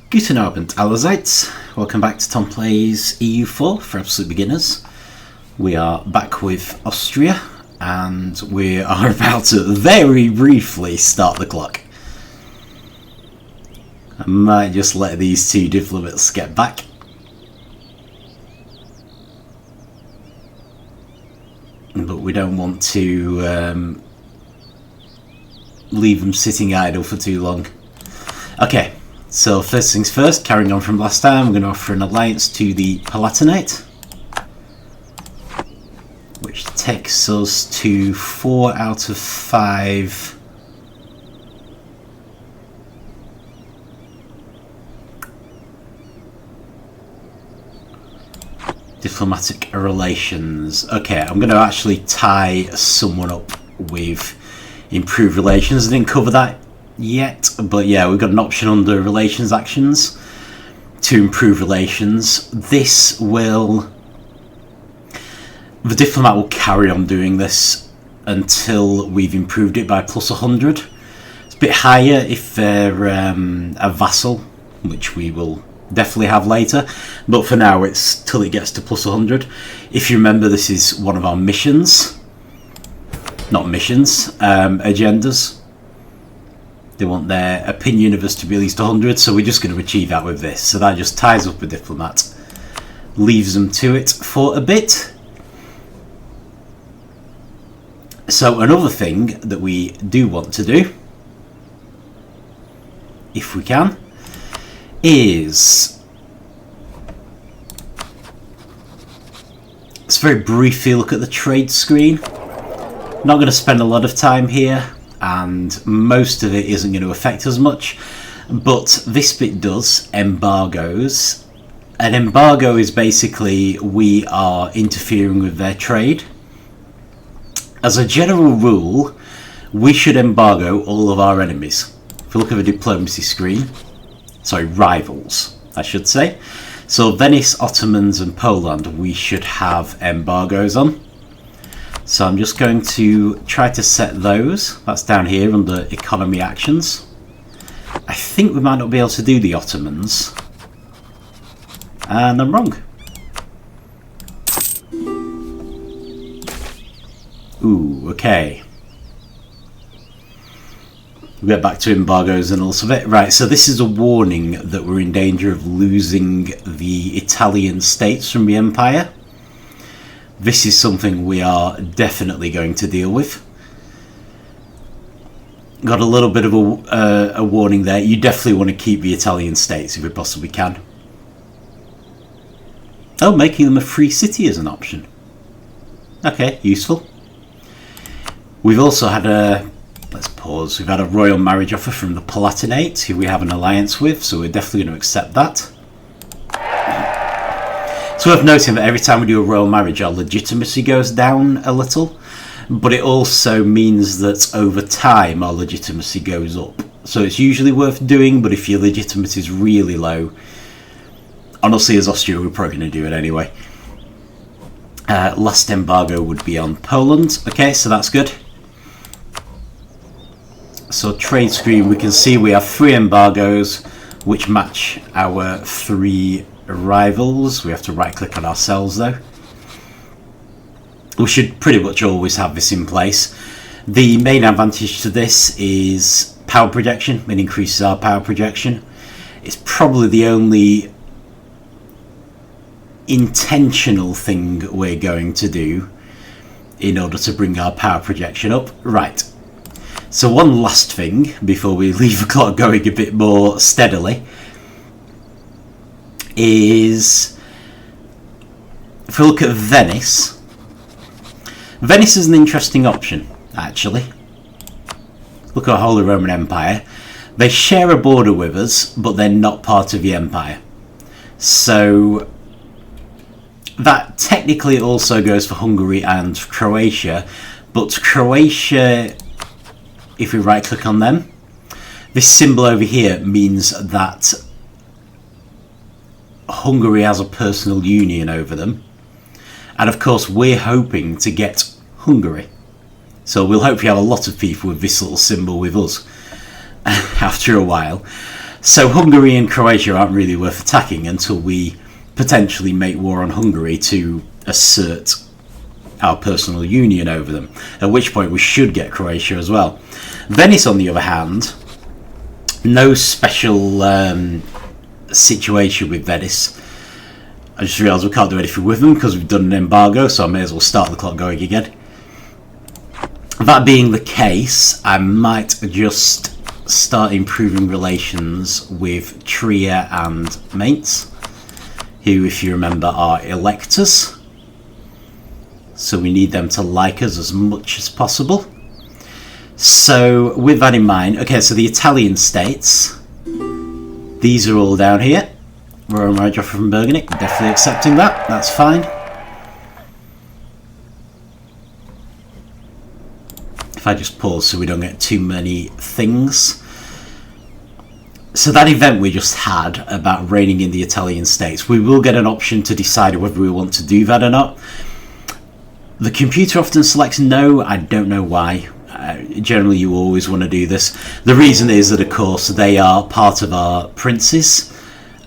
Guten Abend allerseits, welcome back to Tom Plays EU4 for absolute beginners. We are back with Austria and we are about to very briefly start the clock. I might just let these two diplomats get back. But we don't want to leave them sitting idle for too long. Okay. So first things first, carrying on from last time, I'm going to offer an alliance to the Palatinate, which takes us to 4 out of 5 diplomatic relations. Okay, I'm going to actually tie someone up with improved relations. I didn't cover that yet, but yeah, we've got an option under relations actions to improve relations. The diplomat will carry on doing this until we've improved it by plus 100. It's a bit higher if they're a vassal, which we will definitely have later, but for now it's till it gets to plus 100. If you remember, this is one of our missions, not missions, agendas. They want their opinion of us to be at least 100, so we're just going to achieve that with this. So that just ties up a diplomat, leaves them to it for a bit. So another thing that we do want to do, if we can, is let's very briefly look at the trade screen. Not going to spend a lot of time here, and most of it isn't going to affect us much, but this bit does. Embargoes. An embargo is basically we are interfering with their trade. As a general rule, we should embargo all of our enemies. If you look at the diplomacy screen, sorry, rivals I should say, so Venice, Ottomans and Poland we should have embargoes on. So I'm just going to try to set those. That's down here under economy actions. I think we might not be able to do the Ottomans. And I'm wrong. Ooh, okay. We'll get back to embargoes and also bit. Right, so this is a warning that we're in danger of losing the Italian states from the empire. This is something we are definitely going to deal with. Got a little bit of a warning there. You definitely want to keep the Italian states if you possibly can. Oh, making them a free city is an option. Okay, useful. We've also had a, let's pause, we've had a royal marriage offer from the Palatinate, who we have an alliance with, so we're definitely going to accept that. It's worth noting that every time we do a royal marriage, our legitimacy goes down a little, but it also means that over time our legitimacy goes up. So it's usually worth doing, but if your legitimacy is really low, honestly as Austria we're probably going to do it anyway. Last embargo would be on Poland. Okay, so that's good. So trade screen, we can see we have 3 embargoes which match our 3 rivals. We have to right click on ourselves though. We should pretty much always have this in place. The main advantage to this is power projection. It increases our power projection. It's probably the only intentional thing we're going to do in order to bring our power projection up. Right, so one last thing before we leave the clock going a bit more steadily is, if we look at Venice, Venice is an interesting option actually. Look at Holy Roman Empire. They share a border with us, but they're not part of the empire. So that technically also goes for Hungary and Croatia, but Croatia, if we right click on them, this symbol over here means that Hungary has a personal union over them, and of course we're hoping to get Hungary, so we'll hopefully have a lot of people with this little symbol with us after a while. So Hungary and Croatia aren't really worth attacking until we potentially make war on Hungary to assert our personal union over them, at which point we should get Croatia as well. Venice, on the other hand, no special situation with Venice. I just realised we can't do anything with them because we've done an embargo, so I may as well start the clock going again. That being the case, I might just start improving relations with Trier and Mainz, who, if you remember, are electors. So we need them to like us as much as possible. So with that in mind, okay, so the Italian states, these are all down here. Royal Marriage offer from Burgundy, definitely accepting that, that's fine. If I just pause so we don't get too many things. So that event we just had about reigning in the Italian states, we will get an option to decide whether we want to do that or not. The computer often selects no, I don't know why. Generally you always want to do this. The reason is that, of course, they are part of our princes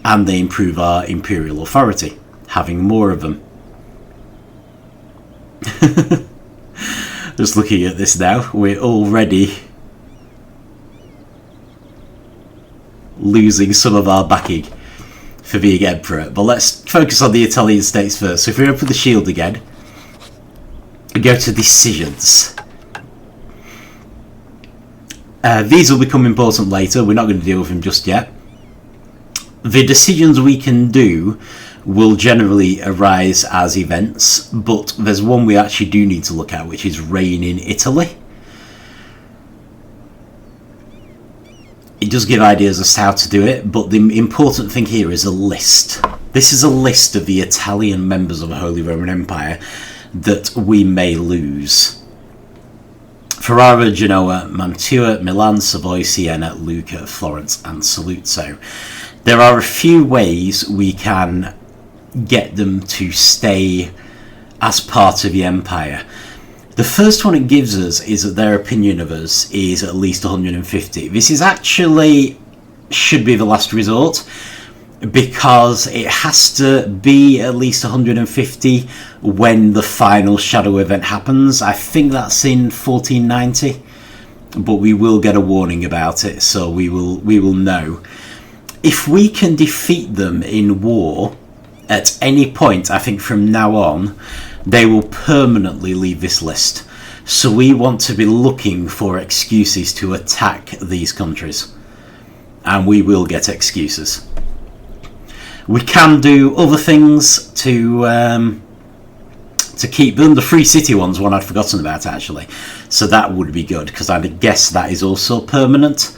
and they improve our imperial authority, having more of them. Just looking at this now, we're already losing some of our backing for being emperor. But let's focus on the Italian states first. So if we open the shield again, and go to decisions. These will become important later. We're not going to deal with them just yet. The decisions we can do will generally arise as events, but there's one we actually do need to look at, which is reign in Italy. It does give ideas as to how to do it, but the important thing here is a list. This is a list of the Italian members of the Holy Roman Empire that we may lose. Ferrara, Genoa, Mantua, Milan, Savoy, Siena, Lucca, Florence and Saluzzo. There are a few ways we can get them to stay as part of the empire. The first one it gives us is that their opinion of us is at least 150. This is actually should be the last resort, because it has to be at least 150 when the final shadow event happens. I think that's in 1490, but we will get a warning about it, so we will know. If we can defeat them in war at any point, I think from now on, they will permanently leave this list. So we want to be looking for excuses to attack these countries, and we will get excuses. We can do other things to keep them. The Free City one's one I'd forgotten about, actually. So that would be good, because I'd guess that is also permanent.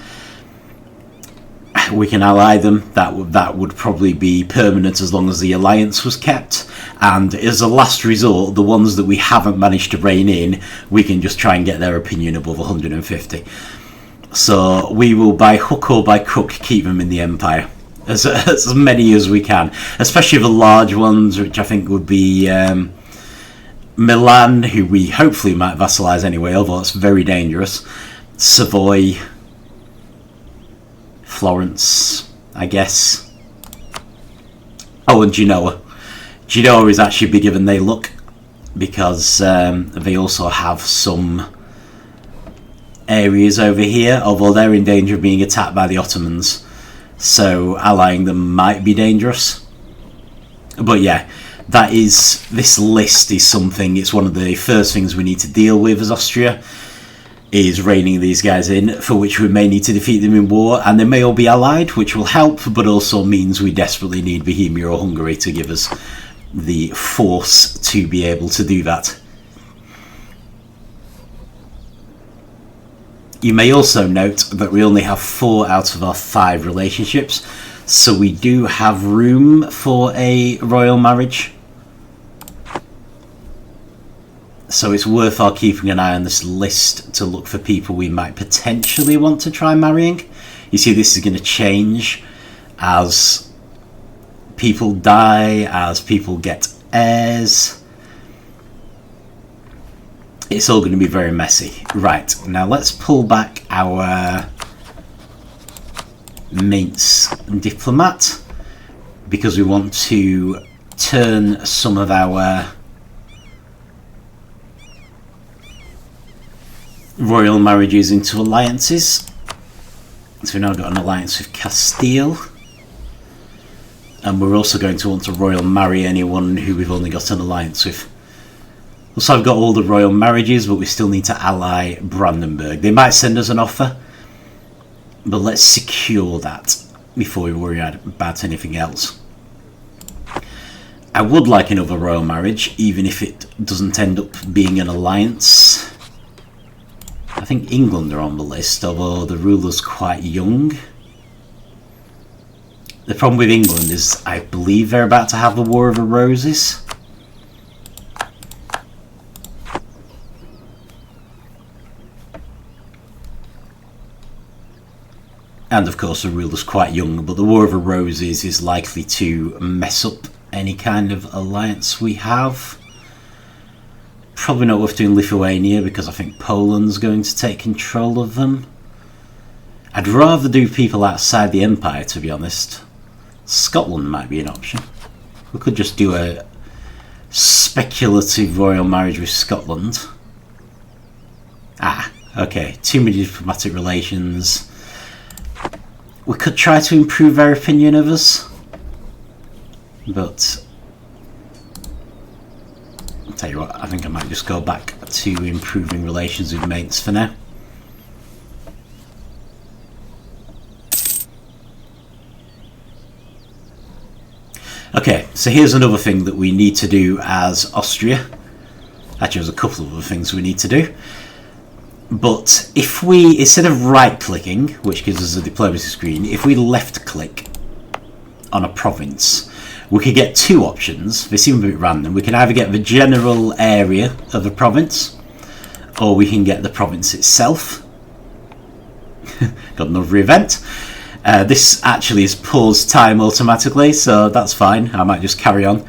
We can ally them. That would probably be permanent as long as the alliance was kept. And as a last resort, the ones that we haven't managed to rein in, we can just try and get their opinion above 150. So we will, by hook or by crook, keep them in the empire. As many as we can, especially the large ones, which I think would be Milan, who we hopefully might vassalize anyway, although it's very dangerous. Savoy, Florence, I guess. Oh, and Genoa. Genoa is actually bigger than they look, because they also have some areas over here, although they're in danger of being attacked by the Ottomans. So allying them might be dangerous. But yeah, this list is something, it's one of the first things we need to deal with as Austria, is reining these guys in, for which we may need to defeat them in war, and they may all be allied, which will help, but also means we desperately need Bohemia or Hungary to give us the force to be able to do that. You may also note that we only have 4 out of our 5 relationships, so we do have room for a royal marriage. So it's worth our keeping an eye on this list to look for people we might potentially want to try marrying. You see, this is going to change as people die, as people get heirs. It's all going to be very messy. Right, now let's pull back our Mainz diplomat, because we want to turn some of our royal marriages into alliances. So we've now got an alliance with Castile, and we're also going to want to royal marry anyone who we've only got an alliance with. So I've got all the royal marriages, but we still need to ally Brandenburg. They might send us an offer, but let's secure that before we worry about anything else. I would like another royal marriage, even if it doesn't end up being an alliance. I think England are on the list, although the ruler's quite young. The problem with England is I believe they're about to have the War of the Roses. And of course the ruler's quite young, but the War of the Roses is likely to mess up any kind of alliance we have. Probably not worth doing Lithuania because I think Poland's going to take control of them. I'd rather do people outside the Empire, to be honest. Scotland might be an option. We could just do a speculative royal marriage with Scotland. Okay, too many diplomatic relations. We could try to improve their opinion of us, but I'll tell you what, I think I might just go back to improving relations with Mainz for now. Okay, so here's another thing that we need to do as Austria. Actually, there's a couple of other things we need to do. But if we, instead of right-clicking, which gives us a diplomacy screen, if we left-click on a province, we could get two options. They seem a bit random. We can either get the general area of a province, or we can get the province itself. Got another event. This actually is paused time automatically, so that's fine. I might just carry on.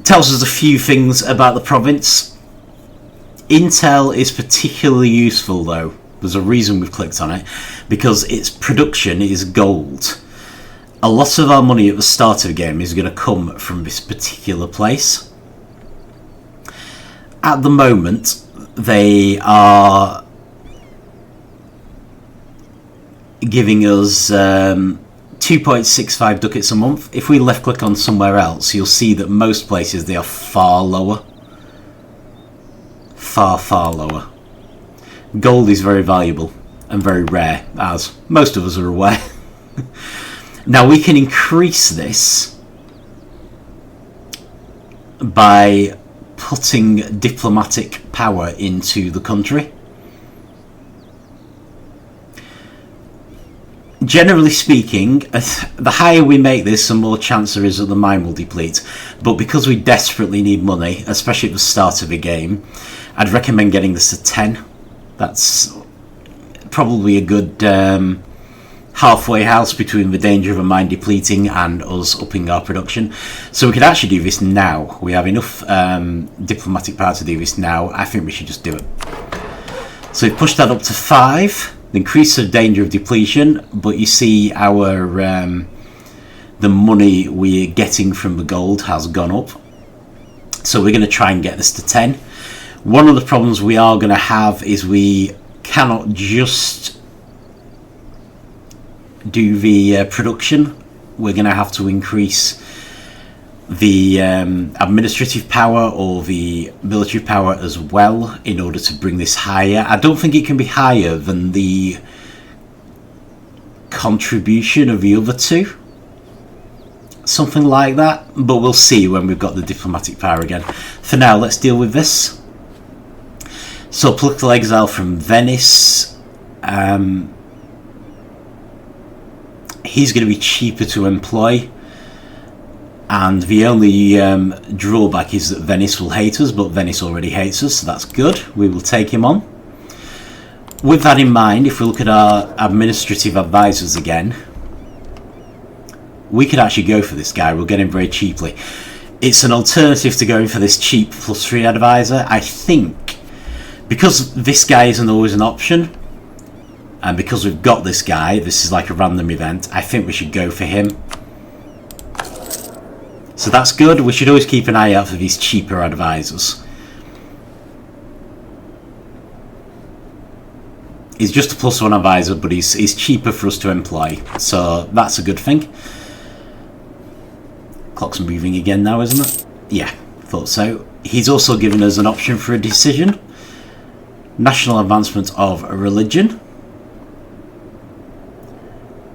Tells us a few things about the province. Inntal is particularly useful though. There's a reason we've clicked on it, because its production is gold. A lot of our money at the start of the game is going to come from this particular place. At the moment, they are giving us 2.65 ducats a month. If we left click on somewhere else, you'll see that most places they are far lower. Far lower. Gold is very valuable and very rare, as most of us are aware. Now we can increase this by putting diplomatic power into the country. Generally speaking, the higher we make this, the more chance there is that the mine will deplete. But because we desperately need money, especially at the start of the game, I'd recommend getting this to 10. That's probably a good halfway house between the danger of a mine depleting and us upping our production. So we could actually do this now. We have enough diplomatic power to do this now. I think we should just do it. So we've pushed that up to 5. Increase the danger of depletion, but you see our the money we're getting from the gold has gone up. So we're going to try and get this to 10. One of the problems we are going to have is we cannot just do the production. We're going to have to increase the administrative power or the military power as well in order to bring this higher. I don't think it can be higher than the contribution of the other two. Something like that, but we'll see when we've got the diplomatic power again. For now, let's deal with this. So political exile from Venice. He's going to be cheaper to employ. And the only drawback is that Venice will hate us, but Venice already hates us, so that's good. We will take him on. With that in mind, if we look at our administrative advisors again, we could actually go for this guy. We'll get him very cheaply. It's an alternative to going for this cheap +3 advisor. I think, because this guy isn't always an option, And because we've got this guy, this is like a random event, I think we should go for him. So that's good. We should always keep an eye out for these cheaper advisors. He's just a +1 advisor, but he's cheaper for us to employ. So that's a good thing. Clock's moving again now, isn't it? Yeah, thought so. He's also given us an option for a decision. National advancement of religion.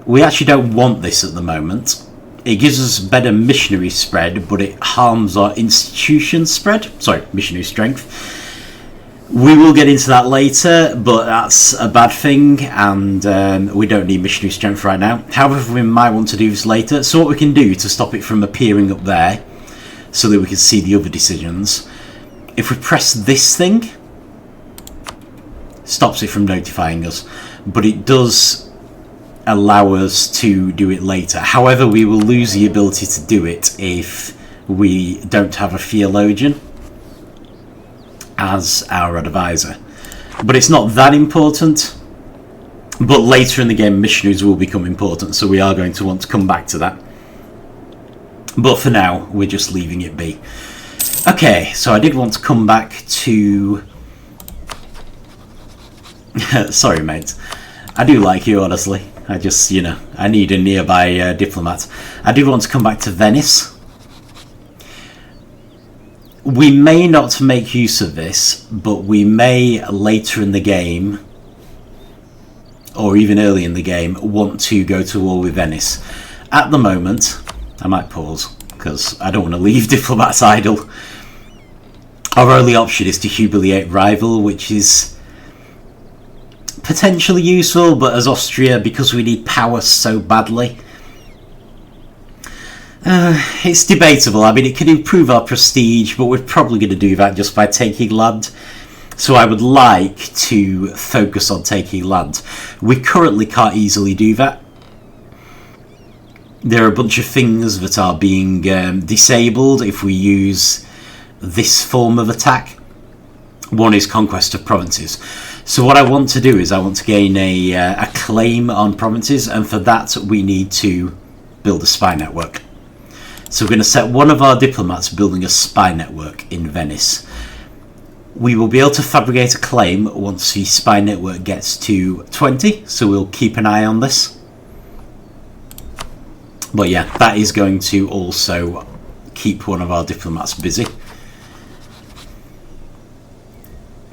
We actually don't want this at the moment. It gives us better missionary spread, but it harms our institution spread. Sorry, missionary strength. We will get into that later, but that's a bad thing, and we don't need missionary strength right now. However, we might want to do this later. So what we can do to stop it from appearing up there, so that we can see the other decisions, if we press this thing, stops it from notifying us, but it does allow us to do it later. However, we will lose the ability to do it if we don't have a theologian as our advisor. But it's not that important. But later in the game, missionaries will become important, so we are going to want to come back to that. But for now, we're just leaving it be. Okay, so I did want to come back to... Sorry, mate. I do like you, honestly. I just, you know, I need a nearby diplomat. I did want to come back to Venice. We may not make use of this, but we may later in the game, or even early in the game, want to go to war with Venice. At the moment, I might pause, because I don't want to leave diplomats idle. Our only option is to humiliate rival, which is potentially useful, but as Austria, because we need power so badly, it's debatable. I mean, it could improve our prestige, but we're probably going to do that just by taking land. So I would like to focus on taking land. We currently can't easily do that. There are a bunch of things that are being disabled if we use this form of attack. One is conquest of provinces. So what I want to do is I want to gain a claim on provinces, and for that we need to build a spy network. So we're going to set one of our diplomats building a spy network in Venice. We will be able to fabricate a claim once the spy network gets to 20, so we'll keep an eye on this. But yeah, that is going to also keep one of our diplomats busy.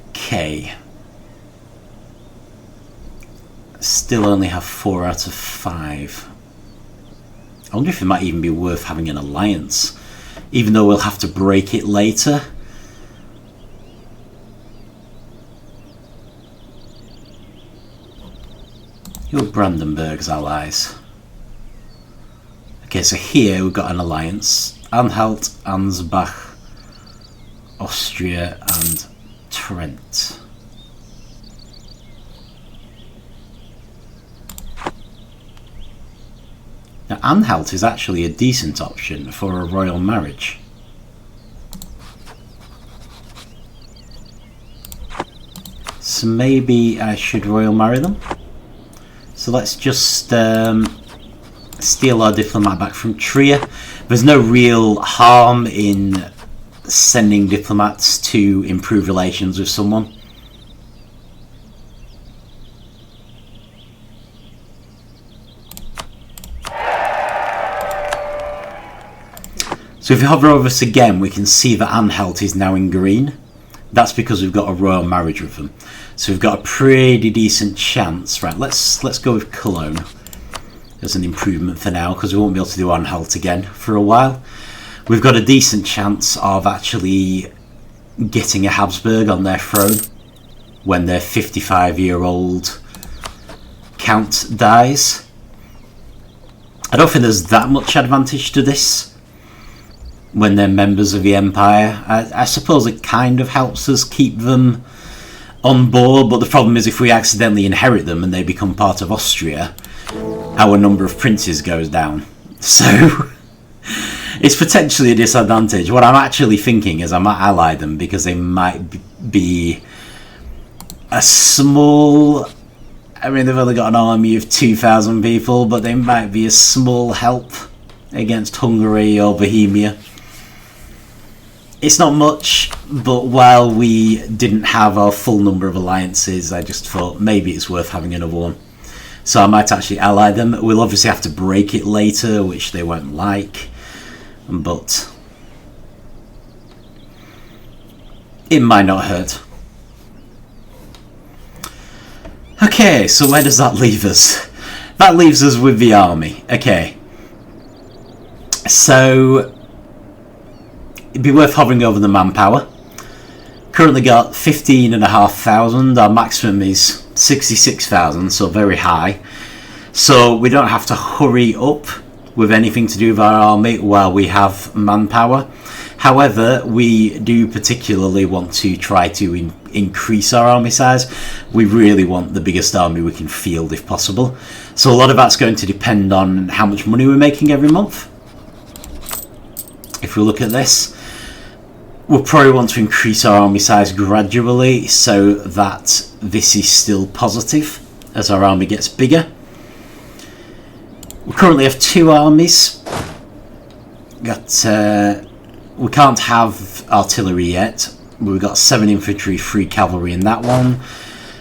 Okay. Still only have 4 out of 5. I wonder if it might even be worth having an alliance, even though we'll have to break it later. Who are Brandenburg's allies? Okay, so here we've got an alliance. Anhalt, Ansbach, Austria and Trent. Now, Anhalt is actually a decent option for a royal marriage. So maybe I should royal marry them. So let's just steal our diplomat back from Trier. There's no real harm in sending diplomats to improve relations with someone. So if we hover over this again, we can see that Anhalt is now in green. That's because we've got a royal marriage with them. So we've got a pretty decent chance. Right, let's go with Cologne as an improvement for now, because we won't be able to do Anhalt again for a while. We've got a decent chance of actually getting a Habsburg on their throne when their 55-year-old count dies. I don't think there's that much advantage to this when they're members of the Empire. I suppose it kind of helps us keep them on board, but the problem is if we accidentally inherit them and they become part of Austria, our number of princes goes down. So it's potentially a disadvantage. What I'm actually thinking is I might ally them, because they might be a small I mean, they've only got an army of 2,000 people, but they might be a small help against Hungary or Bohemia. It's not much, but while we didn't have our full number of alliances, I just thought maybe it's worth having another one. So I might actually ally them. We'll obviously have to break it later, which they won't like, but it might not hurt. Okay, so where does that leave us? That leaves us with the army. Okay. So it'd be worth hovering over the manpower. Currently got 15,500. Our maximum is 66,000, so very high. So we don't have to hurry up with anything to do with our army while we have manpower. However, we do particularly want to try to increase our army size. We really want the biggest army we can field if possible. So a lot of that's going to depend on how much money we're making every month. If we look at this, we'll probably want to increase our army size gradually so that this is still positive as our army gets bigger. We currently have 2 armies. We can't have artillery yet. We've got 7 infantry, 3 cavalry in that one,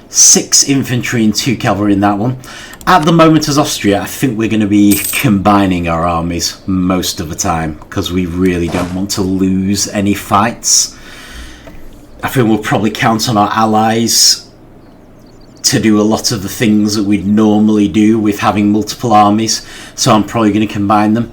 6 infantry and 2 cavalry in that one. At the moment as Austria, I think we're going to be combining our armies most of the time because we really don't want to lose any fights. I think we'll probably count on our allies to do a lot of the things that we'd normally do with having multiple armies, so I'm probably going to combine them.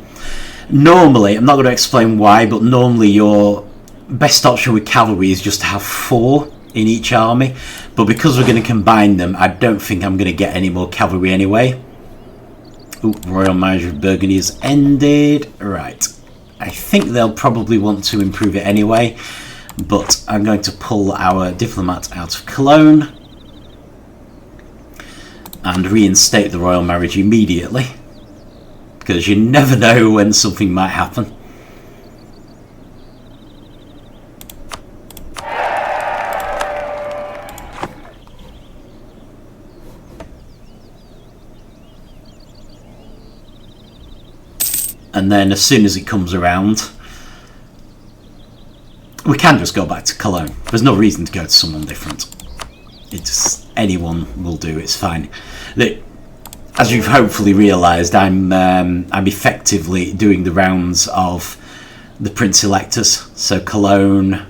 Normally, I'm not going to explain why, but normally your best option with cavalry is just to have 4 in each army, but because we're going to combine them, I don't think I'm going to get any more cavalry anyway. Ooh, Royal Marriage of Burgundy has ended. Right, I think they'll probably want to improve it anyway, but I'm going to pull our diplomat out of Cologne and reinstate the Royal Marriage immediately, because you never know when something might happen. And then as soon as it comes around, we can just go back to Cologne. There's no reason to go to someone different. It's anyone will do, it's fine. As you've hopefully realised, I'm effectively doing the rounds of the Prince Electors. So Cologne,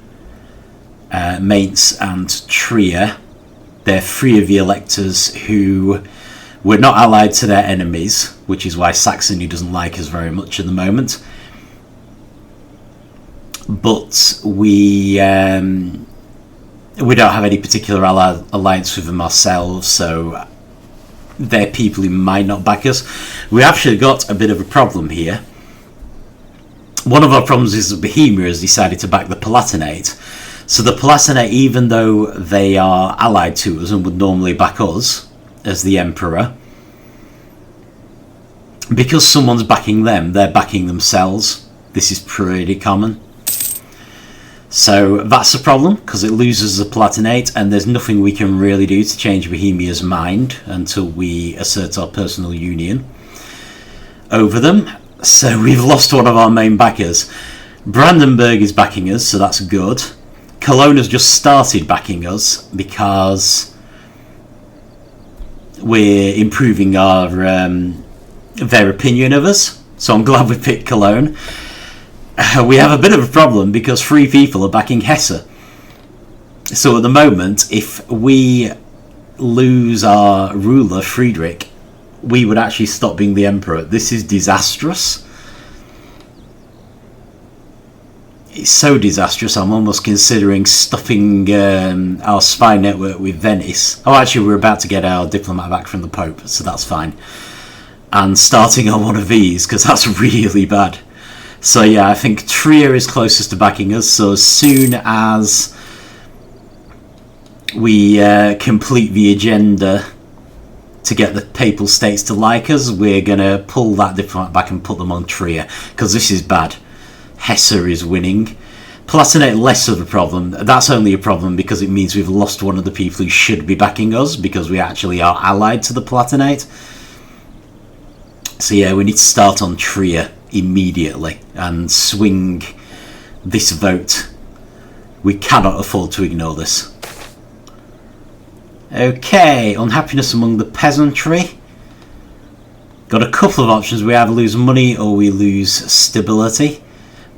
Mainz and Trier. They're 3 of the electors who were not allied to their enemies, which is why Saxony doesn't like us very much at the moment. But we don't have any particular alliance with them ourselves, so they're people who might not back us. We actually got a bit of a problem here. One of our problems is that Bohemia has decided to back the Palatinate. So the Palatinate, even though they are allied to us and would normally back us as the Emperor, because someone's backing them, they're backing themselves. This is pretty common. So that's a problem, because it loses the Palatinate, and there's nothing we can really do to change Bohemia's mind until we assert our personal union over them. So we've lost one of our main backers. Brandenburg is backing us, so that's good. Cologne has just started backing us because we're improving our their opinion of us. So I'm glad we picked Cologne. We have a bit of a problem because 3 people are backing Hesse. So at the moment, if we lose our ruler, Friedrich, we would actually stop being the emperor. This is disastrous. It's so disastrous, I'm almost considering stuffing our spy network with Venice. Oh, actually, we're about to get our diplomat back from the Pope, so that's fine. And starting on one of these, because that's really bad. So yeah, I think Trier is closest to backing us, so as soon as we complete the agenda to get the Papal States to like us, we're going to pull that diplomat back and put them on Trier, because this is bad. Hesse is winning. Palatinate, less of a problem. That's only a problem because it means we've lost one of the people who should be backing us, because we actually are allied to the Palatinate. So yeah, we need to start on Trier immediately and swing this vote. We cannot afford to ignore this. Okay, unhappiness among the peasantry. Got a couple of options. We either lose money or we lose stability,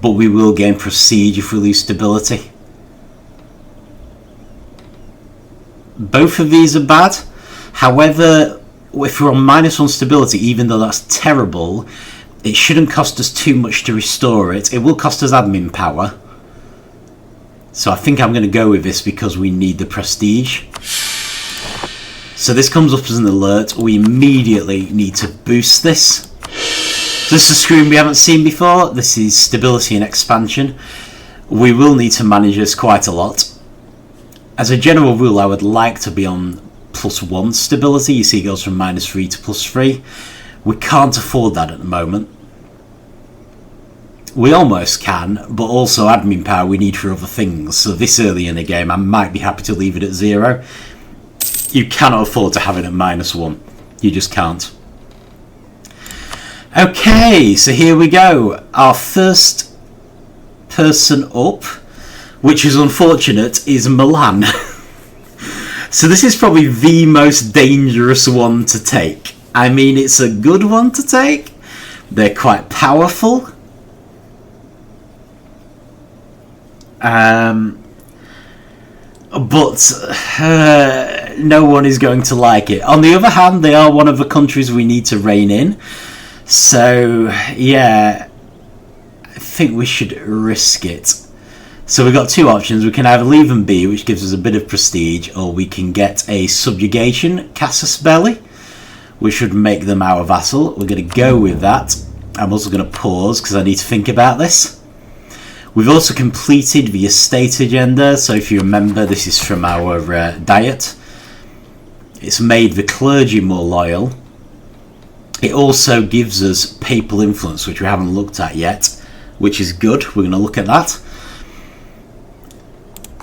but we will gain prestige if we lose stability. Both of these are bad. However, if we're on -1 stability, even though that's terrible, it shouldn't cost us too much to restore it. It will cost us admin power. So I think I'm going to go with this because we need the prestige. So this comes up as an alert. We immediately need to boost this. So this is a screen we haven't seen before. This is stability and expansion. We will need to manage this quite a lot. As a general rule, I would like to be on +1 stability. You see it goes from -3 to +3. We can't afford that at the moment. We almost can, but also admin power we need for other things. So this early in the game, I might be happy to leave it at 0. You cannot afford to have it at -1. You just can't. Okay, so here we go. Our first person up, which is unfortunate, is Milan. So this is probably the most dangerous one to take. I mean, it's a good one to take. They're quite powerful. But no one is going to like it. On the other hand, they are one of the countries we need to rein in. So, yeah, I think we should risk it. So we've got two options. We can either leave them be, which gives us a bit of prestige, or we can get a subjugation casus belli, which would make them our vassal. We're going to go with that. I'm also going to pause because I need to think about this. We've also completed the estate agenda. So if you remember, this is from our diet. It's made the clergy more loyal. It also gives us papal influence, which we haven't looked at yet, which is good. We're going to look at that.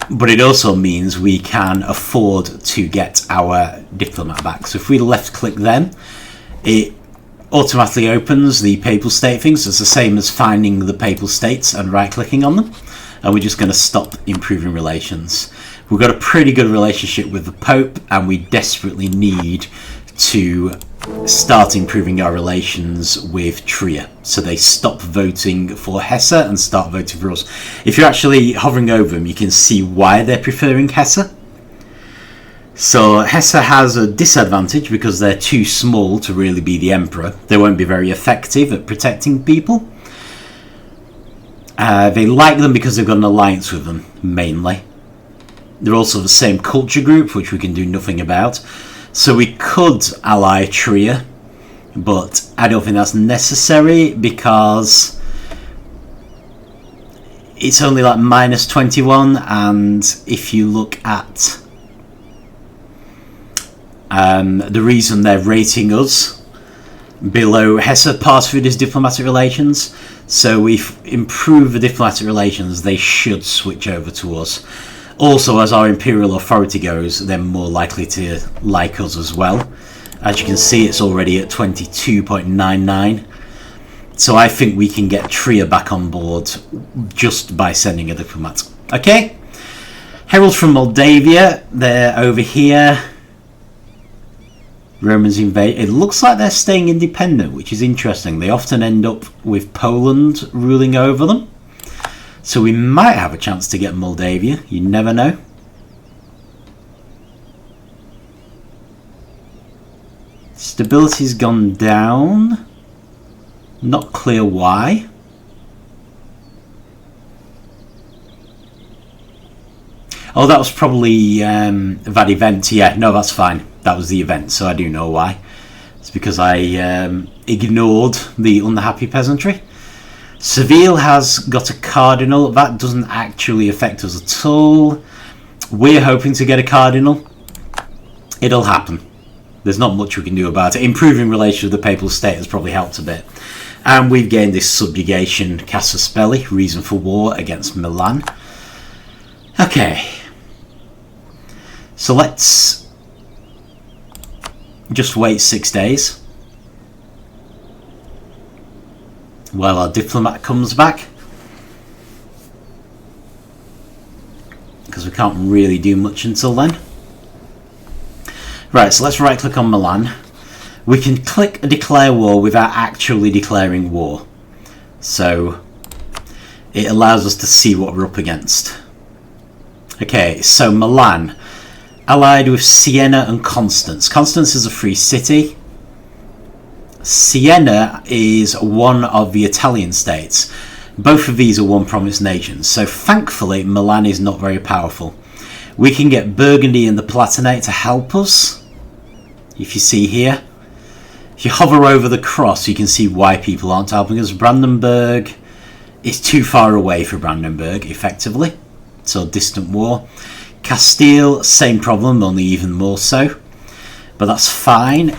But it also means we can afford to get our diplomat back. So if we left click then, it automatically opens the papal state things. It's the same as finding the papal states and right clicking on them. And we're just going to stop improving relations. We've got a pretty good relationship with the Pope, and we desperately need to start improving our relations with Trier, so they stop voting for Hesse and start voting for us. If you're actually hovering over them, you can see why they're preferring Hesse. So Hesse has a disadvantage because they're too small to really be the emperor. They won't be very effective at protecting people. They like them because they've got an alliance with them, mainly. They're also the same culture group, which we can do nothing about. So we could ally Trier, but I don't think that's necessary because it's only like -21, and if you look at the reason they're rating us below Hesse, part of it is diplomatic relations. So if we improve the diplomatic relations, they should switch over to us. Also, as our imperial authority goes, they're more likely to like us as well. As you can see, it's already at 22.99. So I think we can get Trier back on board just by sending a diplomat. Okay. Herald from Moldavia, they're over here. Romans invade. It looks like they're staying independent, which is interesting. They often end up with Poland ruling over them. So we might have a chance to get Moldavia. You never know. Stability's gone down. Not clear why. Oh, that was probably that event. Yeah, no, that's fine. That was the event, so I do know why. It's because I ignored the unhappy peasantry. Seville has got a cardinal. That doesn't actually affect us at all. We're hoping to get a cardinal. It'll happen. There's not much we can do about it. Improving relations with the papal state has probably helped a bit. And we've gained this subjugation casus belli, reason for war against Milan. Okay. So let's just wait 6 days while our diplomat comes back, because we can't really do much until then. Right, so let's right click on Milan. We can click declare war without actually declaring war, so it allows us to see what we're up against. Okay, so Milan allied with Siena and Constance. Constance is a free city. Siena is one of the Italian states. Both of these are one province nations, so thankfully Milan is not very powerful. We can get Burgundy and the Palatinate to help us. If you see here, if you hover over the cross, you can see why people aren't helping us. Brandenburg is too far away for Brandenburg, effectively, so distant war. Castile, same problem, only even more so, but that's fine.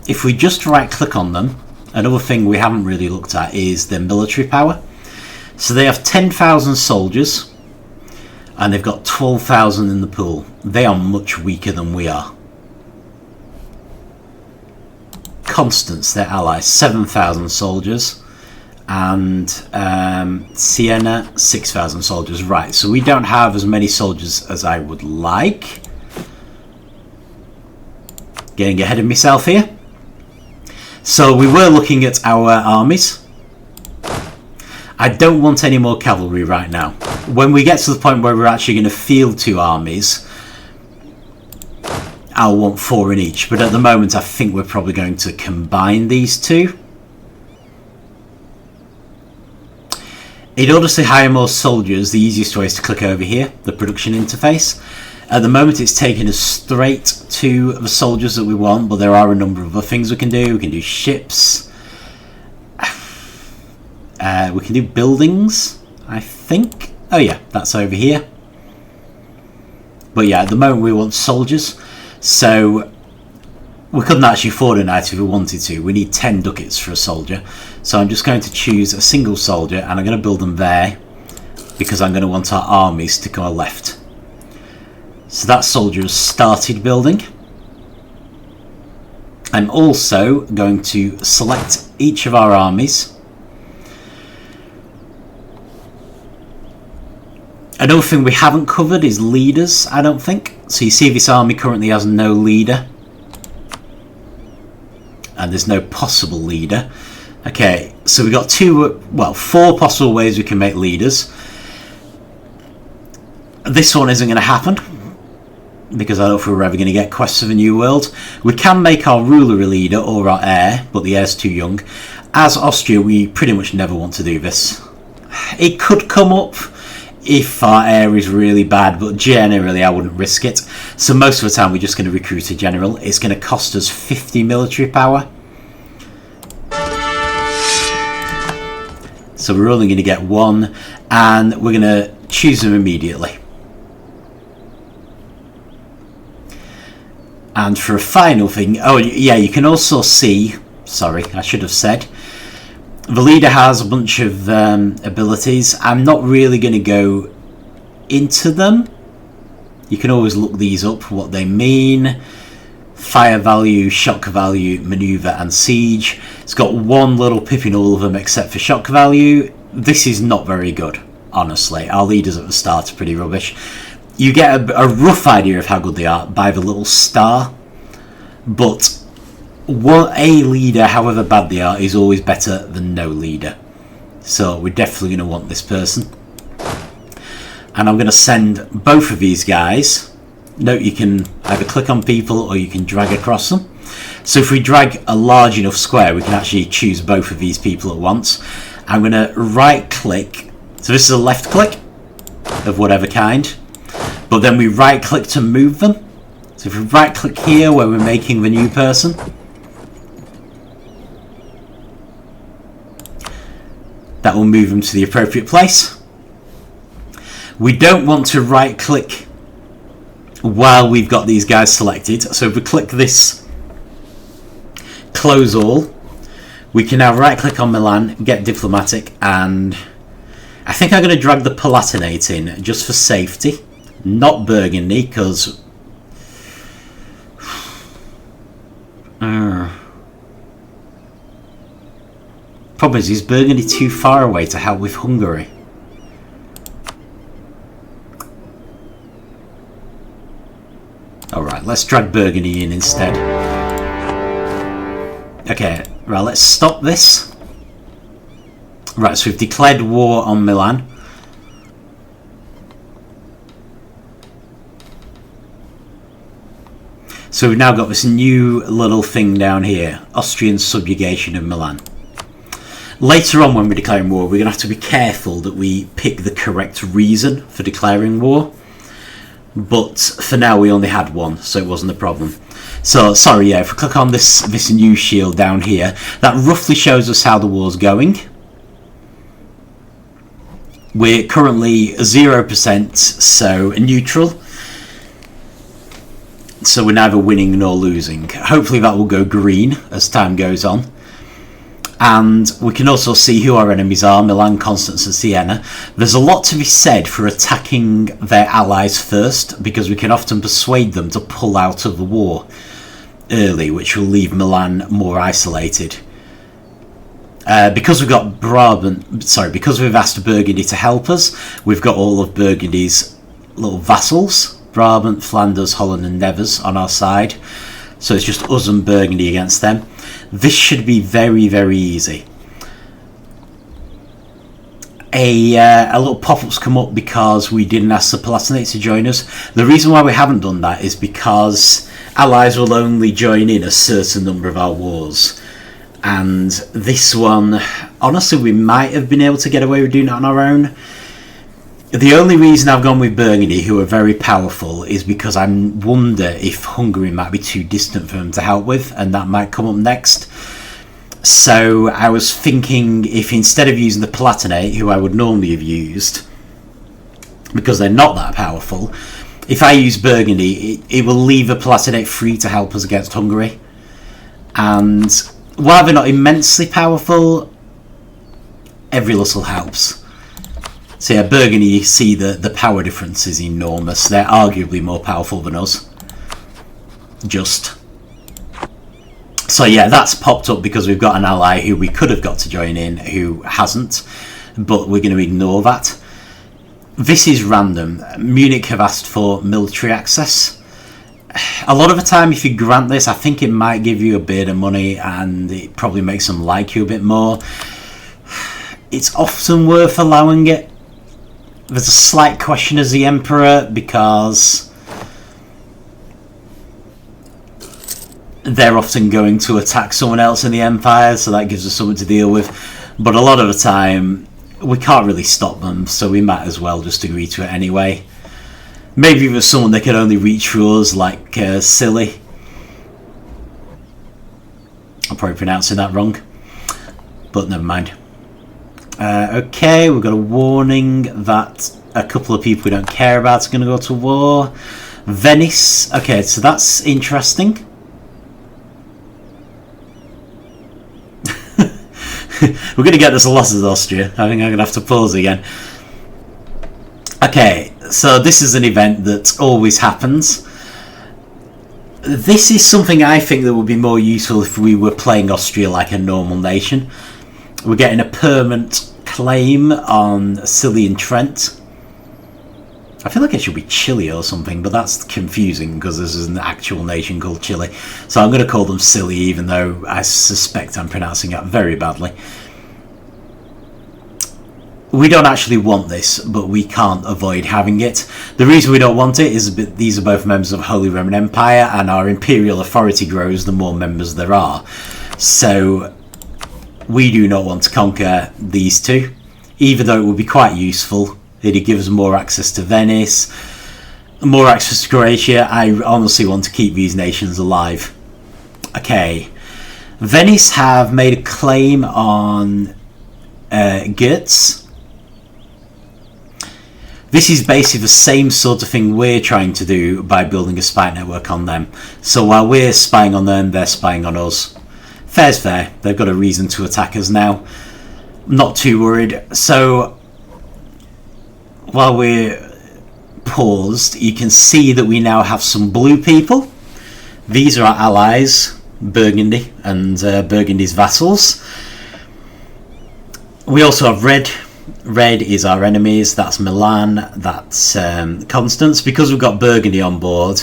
If we just right click on them, another thing we haven't really looked at is their military power. So they have 10,000 soldiers and they've got 12,000 in the pool. They are much weaker than we are. Constance, their ally, 7,000 soldiers, and Siena, 6,000 soldiers. Right, so we don't have as many soldiers as I would like. Getting ahead of myself here. So we were looking at our armies. I don't want any more cavalry right now. When we get to the point where we're actually going to field 2 armies, I'll want 4 in each, but at the moment I think we're probably going to combine these 2. In order to hire more soldiers, the easiest way is to click over here, the production interface. At the moment it's taking us straight to the soldiers that we want, but there are a number of other things we can do. We can do ships. We can do buildings, I think. Oh yeah, that's over here. But yeah, at the moment we want soldiers. So we couldn't actually afford a knight if we wanted to. We need 10 ducats for a soldier. So I'm just going to choose a single soldier and I'm going to build them there because I'm going to want our armies to go left. So that soldier has started building. I'm also going to select each of our armies. Another thing we haven't covered is leaders, I don't think. So you see this army currently has no leader. And there's no possible leader. Okay, so we've got 4 possible ways we can make leaders. This one isn't going to happen, because I don't know if we're ever going to get quests of a new world. We can make our ruler a leader or our heir, but the heir's too young. As Austria, we pretty much never want to do this. It could come up if our heir is really bad, but generally I wouldn't risk it. So most of the time we're just going to recruit a general. It's going to cost us 50 military power. So we're only going to get 1, and we're going to choose them immediately. And for a final thing, oh yeah, you can also see, sorry, I should have said, the leader has a bunch of abilities. I'm not really going to go into them. You can always look these up, what they mean. Fire value, shock value, maneuver and siege. It's got 1 little pip in all of them except for shock value. This is not very good, honestly. Our leaders at the start are pretty rubbish. You get a rough idea of how good they are by the little star, but a leader, however bad they are, is always better than no leader. So we're definitely going to want this person. And I'm going to send both of these guys. Note you can either click on people or you can drag across them. So if we drag a large enough square, we can actually choose both of these people at once. I'm going to right click. So this is a left click of whatever kind. But then we right click to move them. So if we right click here where we're making the new person, that will move them to the appropriate place. We don't want to right click while we've got these guys selected. So if we click this close all, We can now right click on Milan, get diplomatic, and I think I'm going to drag the Palatinate in just for safety. Not Burgundy, because problem is Burgundy too far away to help with Hungary? Alright, let's drag Burgundy in instead. Okay, right, let's stop this. Right, so we've declared war on Milan. So we've now got this new little thing down here, Austrian subjugation of Milan. Later on when we're declaring war, we're going to have to be careful that we pick the correct reason for declaring war. But for now we only had one, so it wasn't a problem. So, sorry, yeah, if we click on this new shield down here, that roughly shows us how the war's going. We're currently 0%, so neutral. So we're neither winning nor losing. Hopefully that will go green as time goes on. And we can also see who our enemies are, Milan, Constance and Siena. There's a lot to be said for attacking their allies first, because we can often persuade them to pull out of the war early, which will leave Milan more isolated. Because we've got because we've asked Burgundy to help us, we've got all of Burgundy's little vassals, Brabant, Flanders, Holland and Nevers on our side. So it's just us and Burgundy against them. This should be very, very easy. A little pop-up's come up because we didn't ask the Palatinate to join us. The reason why we haven't done that is because allies will only join in a certain number of our wars. And this one, honestly, we might have been able to get away with doing it on our own. The only reason I've gone with Burgundy, who are very powerful, is because I wonder if Hungary might be too distant for them to help with, and that might come up next. So I was thinking if instead of using the Palatinate, who I would normally have used, because they're not that powerful, if I use Burgundy, it will leave the Palatinate free to help us against Hungary. And while they're not immensely powerful, every little helps. So yeah, Burgundy, you see the power difference is enormous. They're arguably more powerful than us. Just. So yeah, that's popped up because we've got an ally who we could have got to join in who hasn't. But we're going to ignore that. This is random. Munich have asked for military access. A lot of the time if you grant this, I think it might give you a bit of money and it probably makes them like you a bit more. It's often worth allowing it. There's a slight question as the Emperor because they're often going to attack someone else in the Empire, so that gives us something to deal with. But a lot of the time, we can't really stop them, so we might as well just agree to it anyway. Maybe if there's someone that can only reach for us, like Silly. I'm probably pronouncing that wrong, but never mind. Okay, we've got a warning that a couple of people we don't care about are going to go to war. Venice. Okay, so that's interesting. We're going to get this a lot as Austria. I think I'm going to have to pause again. Okay, so this is an event that always happens. This is something I think that would be more useful if we were playing Austria like a normal nation. We're getting a permanent claim on Scilly and Trent. I feel like it should be Chile or something, but that's confusing because this is an actual nation called Chile. So I'm going to call them Scilly, even though I suspect I'm pronouncing it very badly. We don't actually want this, but we can't avoid having it. The reason we don't want it is that these are both members of the Holy Roman Empire, and our imperial authority grows the more members there are. So we do not want to conquer these two, even though it would be quite useful. It'd give us more access to Venice, more access to Croatia. I honestly want to keep these nations alive. Okay, Venice have made a claim on Goetz. This is basically the same sort of thing we're trying to do by building a spy network on them. So while we're spying on them, they're spying on us. fair's fair. They've got a reason to attack us now. Not too worried. So while we're paused, you can see that we now have some blue people. These are our allies, Burgundy and Burgundy's vassals. We also have red. Red is our enemies. That's Milan, that's Constance. Because we've got Burgundy on board,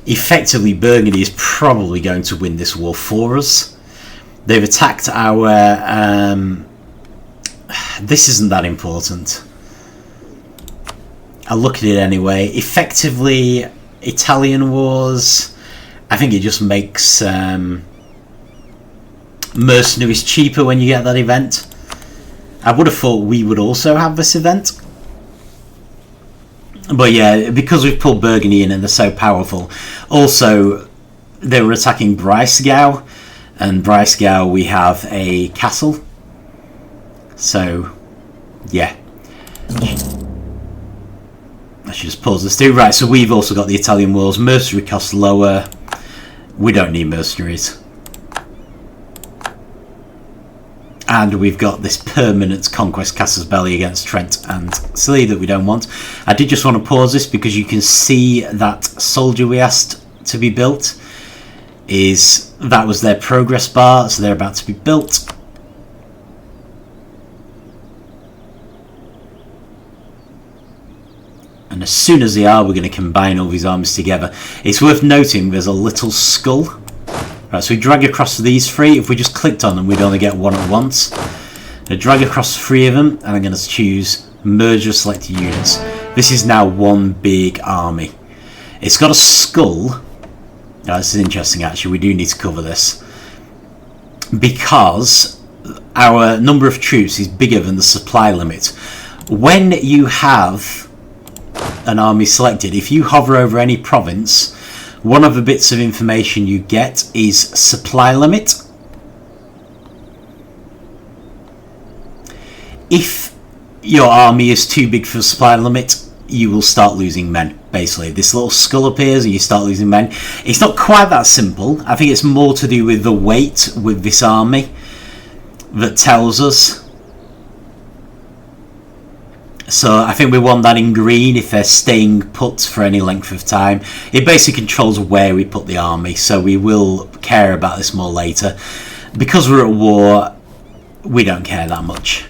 effectively Burgundy is probably going to win this war for us. They've attacked our... this isn't that important. I'll look at it anyway. Effectively, Italian wars, I think it just makes mercenaries cheaper when you get that event. I would have thought we would also have this event. But yeah, because we've pulled Burgundy in and they're so powerful. Also, they were attacking Breisgau. And Breisgau, we have a castle. So, yeah. I should just pause this too. Right, so we've also got the Italian wars. Mercenary costs lower. We don't need mercenaries. And we've got this permanent conquest casus belli against Trent and Scilly that we don't want. I did just want to pause this because you can see that soldier we asked to be built. That was their progress bar, so they're about to be built. And as soon as they are, we're going to combine all these armies together. It's worth noting there's a little skull. Right, so we drag across these three. If we just clicked on them, we'd only get one at once. I drag across three of them, and I'm going to choose merge or selected units. This is now one big army. It's got a skull. Oh, this is interesting, actually. We do need to cover this. Because our number of troops is bigger than the supply limit. When you have an army selected, if you hover over any province, one of the bits of information you get is supply limit. If your army is too big for supply limit, you will start losing men. Basically, this little skull appears and you start losing men. It's not quite that simple. I think it's more to do with the weight with this army that tells us. So I think we want that in green if they're staying put for any length of time. It basically controls where we put the army, so we will care about this more later. Because we're at war, we don't care that much,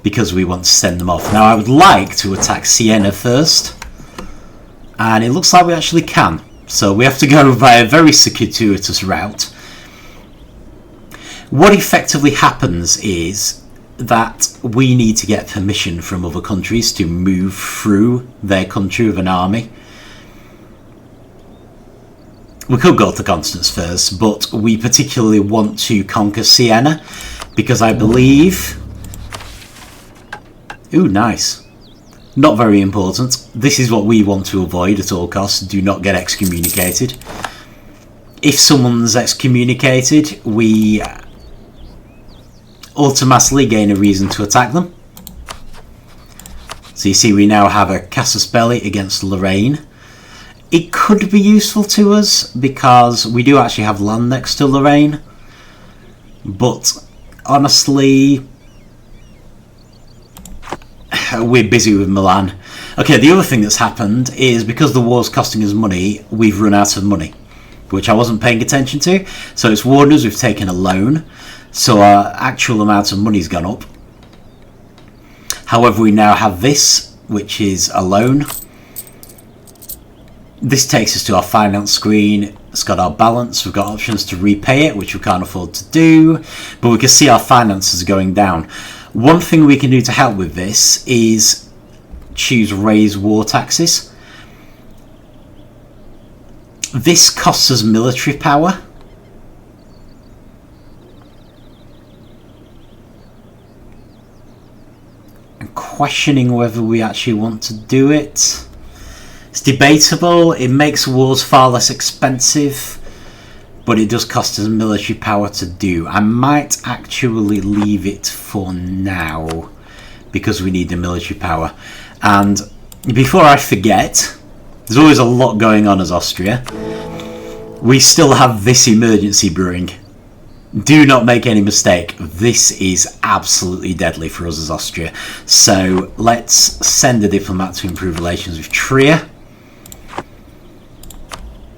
because we want to send them off. Now I would like to attack Siena first, and it looks like we actually can. So we have to go via a very circuitous route. What effectively happens is that we need to get permission from other countries to move through their country with an army. We could go to Constance first, but we particularly want to conquer Siena because I believe... Ooh, nice. Not very important. This is what we want to avoid at all costs. Do not get excommunicated. If someone's excommunicated, we automatically gain a reason to attack them. So you see we now have a casus belli against Lorraine. It could be useful to us because we do actually have land next to Lorraine, but honestly we're busy with Milan. Okay, the other thing that's happened is because the war's costing us money, we've run out of money, which I wasn't paying attention to. So it's warned us we've taken a loan, so our actual amount of money's gone up. However, we now have this, which is a loan. This takes us to our finance screen. It's got our balance. We've got options to repay it, which we can't afford to do, but we can see our finances going down. One thing we can do to help with this is choose raise war taxes. This costs us military power. I'm questioning whether we actually want to do it. It's debatable. It makes wars far less expensive, but it does cost us military power to do. I might actually leave it for now because we need the military power. And before I forget, there's always a lot going on as Austria. We still have this emergency brewing. Do not make any mistake, this is absolutely deadly for us as Austria. So let's send a diplomat to improve relations with Trier.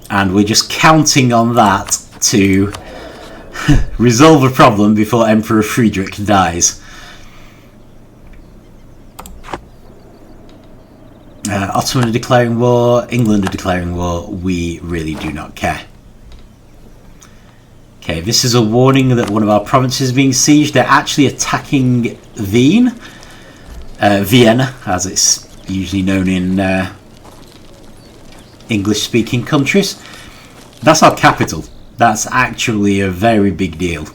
And we're just counting on that to resolve a problem before Emperor Friedrich dies. Ottoman are declaring war, England are declaring war, we really do not care. Okay, this is a warning that one of our provinces is being sieged. They're actually attacking Vienna, as it's usually known in English-speaking countries. That's our capital. That's actually a very big deal.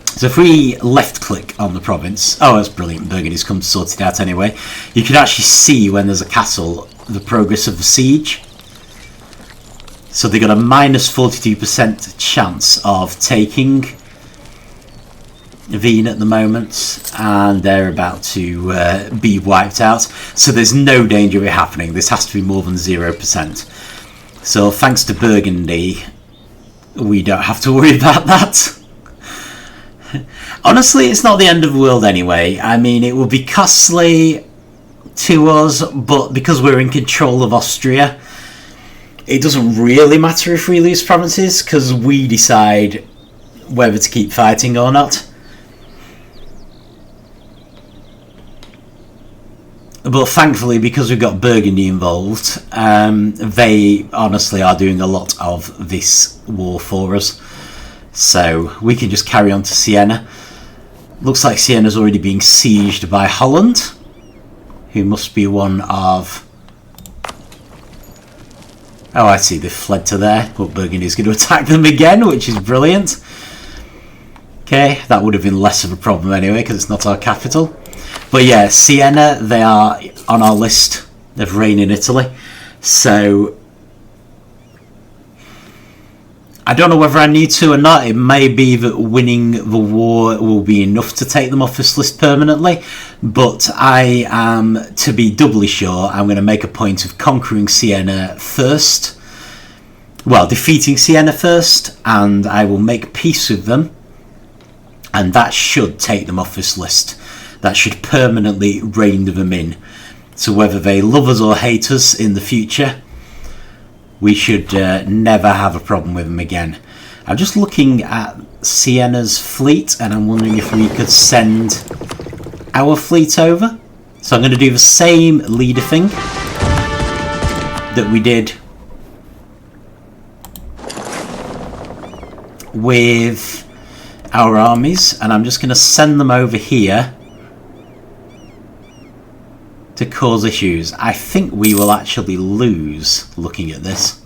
So if we left-click on the province... Oh, that's brilliant. Burgundy's come to sort it out anyway. You can actually see when there's a castle, the progress of the siege. So they got a minus 42% chance of taking Wien at the moment, and they're about to be wiped out. So there's no danger of it happening. This has to be more than 0%. So thanks to Burgundy, we don't have to worry about that. Honestly, it's not the end of the world anyway. I mean, it will be costly to us, but because we're in control of Austria, it doesn't really matter if we lose provinces, because we decide whether to keep fighting or not. But thankfully, because we've got Burgundy involved, they honestly are doing a lot of this war for us. So we can just carry on to Siena. Looks like Siena's already being sieged by Holland, who must be one of... Oh, I see, they've fled to there, but Burgundy's going to attack them again, which is brilliant. Okay, that would have been less of a problem anyway, because it's not our capital. But yeah, Siena, they are on our list of reign in Italy. So I don't know whether I need to or not. It may be that winning the war will be enough to take them off this list permanently. But I am, to be doubly sure, I'm going to make a point of conquering Siena first. Well, defeating Siena first, and I will make peace with them. And that should take them off this list. That should permanently rein them in. So whether they love us or hate us in the future, we should never have a problem with them again. I'm just looking at Siena's fleet, and I'm wondering if we could send our fleet over. So I'm going to do the same leader thing that we did with our armies, and I'm just going to send them over here to cause issues. I think we will actually lose looking at this.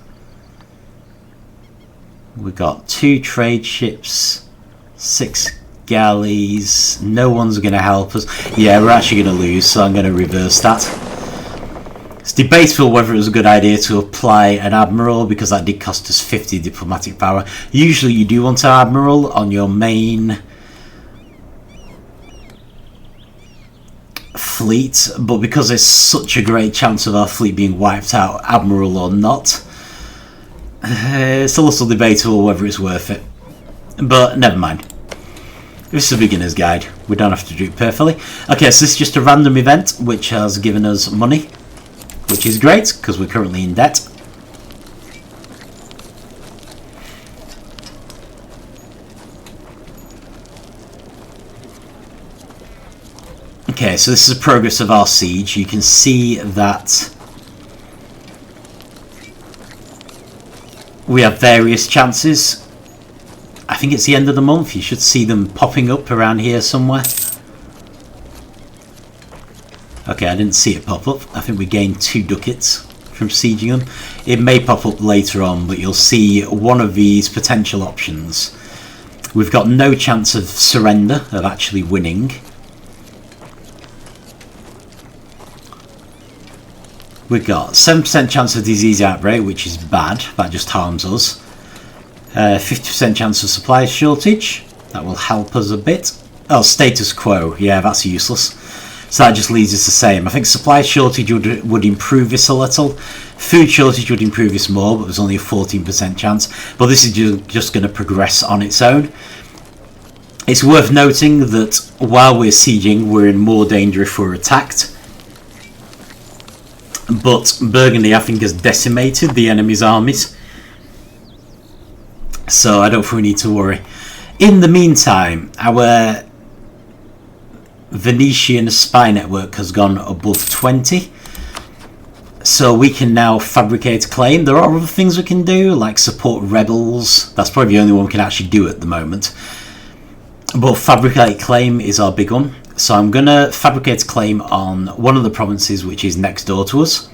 We've got 2 trade ships, 6 galleys, no one's going to help us. Yeah, we're actually going to lose, so I'm going to reverse that. It's debatable whether it was a good idea to apply an admiral, because that did cost us 50 diplomatic power. Usually you do want an admiral on your main fleet, but because there's such a great chance of our fleet being wiped out, admiral or not, it's a little debatable whether it's worth it. But never mind. This is a beginner's guide. We don't have to do it perfectly. Okay, so this is just a random event which has given us money, which is great because we're currently in debt. Okay, so this is the progress of our siege. You can see that we have various chances. I think it's the end of the month. You should see them popping up around here somewhere. Okay, I didn't see it pop up. I think we gained 2 ducats from sieging them. It may pop up later on, but you'll see one of these potential options. We've got no chance of surrender, of actually winning. We've got 7% chance of disease outbreak, which is bad. That just harms us. 50% chance of supply shortage. That will help us a bit. Oh, status quo. Yeah, that's useless. So that just leaves us the same. I think supply shortage would improve this a little. Food shortage would improve this more, but there's only a 14% chance. But this is just going to progress on its own. It's worth noting that while we're sieging, we're in more danger if we're attacked. But Burgundy, I think, has decimated the enemy's armies. So I don't think we need to worry. In the meantime, our Venetian spy network has gone above 20. So we can now fabricate a claim. There are other things we can do, like support rebels. That's probably the only one we can actually do at the moment. But fabricate claim is our big one. So I'm going to fabricate a claim on one of the provinces which is next door to us.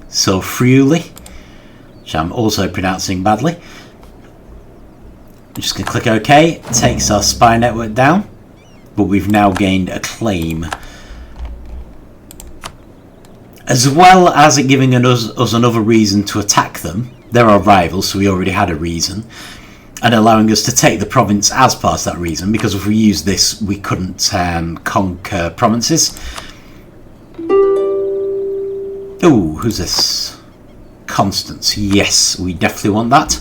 So Friuli, which I'm also pronouncing badly. I'm just going to click OK. It takes our spy network down. But we've now gained a claim. As well as it giving us another reason to attack them. They're our rivals, so we already had a reason. And allowing us to take the province as part of that reason, because if we used this, we couldn't conquer provinces. Oh, who's this? Constance. Yes, we definitely want that.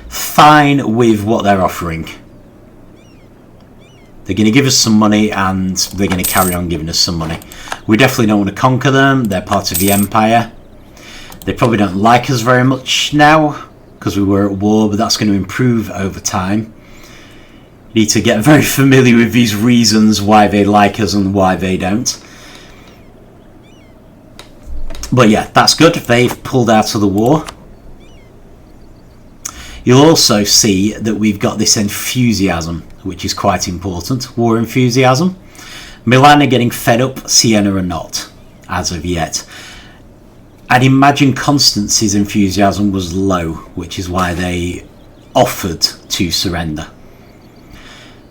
Fine with what they're offering. They're going to give us some money, and they're going to carry on giving us some money. We definitely don't want to conquer them. They're part of the Empire. They probably don't like us very much now, because we were at war, but that's going to improve over time. You need to get very familiar with these reasons why they like us and why they don't. But yeah, that's good. They've pulled out of the war. You'll also see that we've got this enthusiasm, which is quite important. War enthusiasm. Milan are getting fed up, Siena are not, as of yet. I'd imagine Constance's enthusiasm was low, which is why they offered to surrender.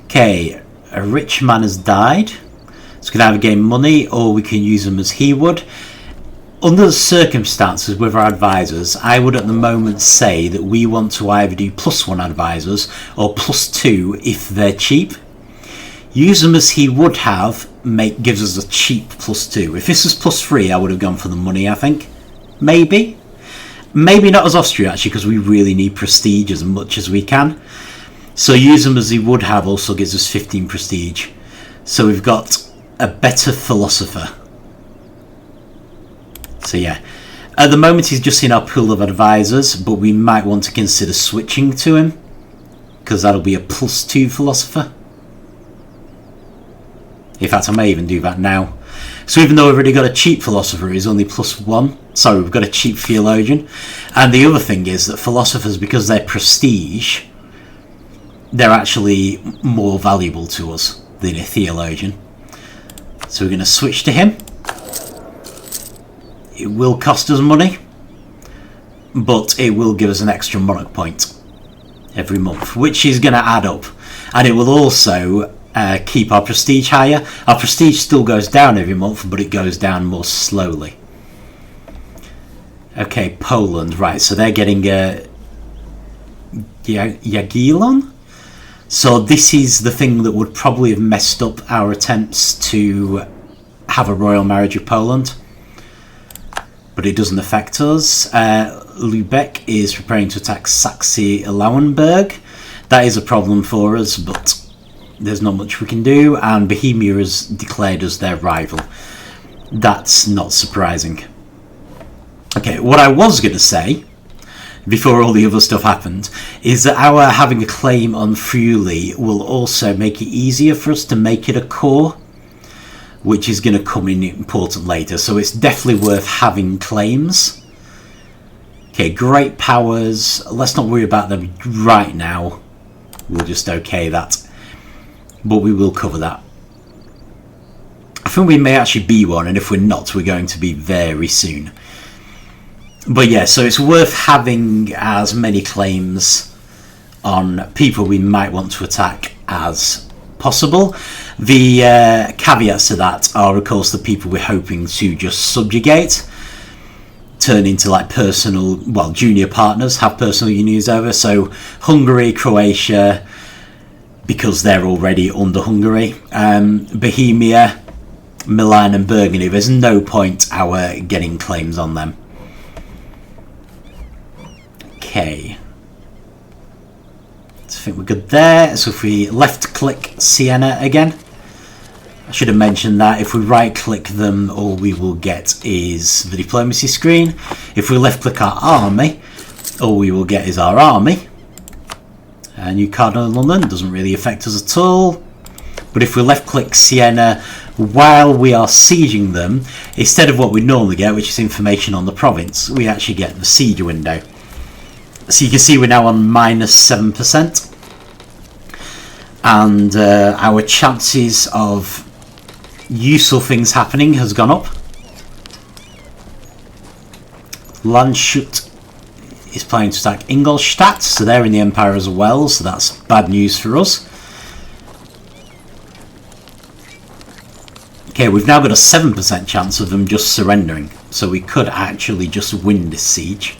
Okay, a rich man has died. So we can either gain money or we can use them as he would. Under the circumstances with our advisors, I would at the moment say that we want to either do +1 advisors or +2 if they're cheap. Use them as he would have gives us a cheap +2. If this was +3, I would have gone for the money, I think. Maybe not as Austria, actually, because we really need prestige as much as we can. So use them as he would have also gives us 15 prestige. So we've got a better philosopher. So yeah, at the moment he's just in our pool of advisors, but we might want to consider switching to him, because that'll be a +2 philosopher. In fact, I may even do that now. So even though we've already got a cheap philosopher, he's only +1. Sorry, we've got a cheap theologian. And the other thing is that philosophers, because they're prestige, they're actually more valuable to us than a theologian. So we're going to switch to him. It will cost us money, but it will give us an extra monarch point every month, which is going to add up. And it will also keep our prestige higher. Our prestige still goes down every month, but it goes down more slowly. Okay, Poland, right, so they're getting Jagiellon. So this is the thing that would probably have messed up our attempts to have a royal marriage with Poland. But it doesn't affect us. Lübeck is preparing to attack Saxe-Lauenburg. That is a problem for us, but there's not much we can do. And Bohemia has declared us their rival. That's not surprising. Okay, what I was going to say, before all the other stuff happened, is that our having a claim on Friuli will also make it easier for us to make it a core, which is going to come in important later. So it's definitely worth having claims. Okay, great powers. Let's not worry about them right now. We'll just okay that. But we will cover that. I think we may actually be one, and if we're not, we're going to be very soon. But yeah, so it's worth having as many claims on people we might want to attack as possible. The caveats to that are, of course, the people we're hoping to just subjugate, turn into like personal, well, junior partners, have personal unions over. So Hungary, Croatia, because they're already under Hungary. Bohemia, Milan and Burgundy, there's no point our getting claims on them. Okay. So I think we're good there. So if we left click Siena again, I should have mentioned that if we right click them, all we will get is the diplomacy screen. If we left click our army, all we will get is our army. New Cardinal in London doesn't really affect us at all. But if we left click Siena while we are sieging them, instead of what we normally get, which is information on the province, we actually get the siege window. So you can see we're now on -7%. And our chances of useful things happening has gone up. Landshut is planning to attack Ingolstadt, so they're in the Empire as well, so that's bad news for us. Okay, we've now got a 7% chance of them just surrendering, so we could actually just win this siege.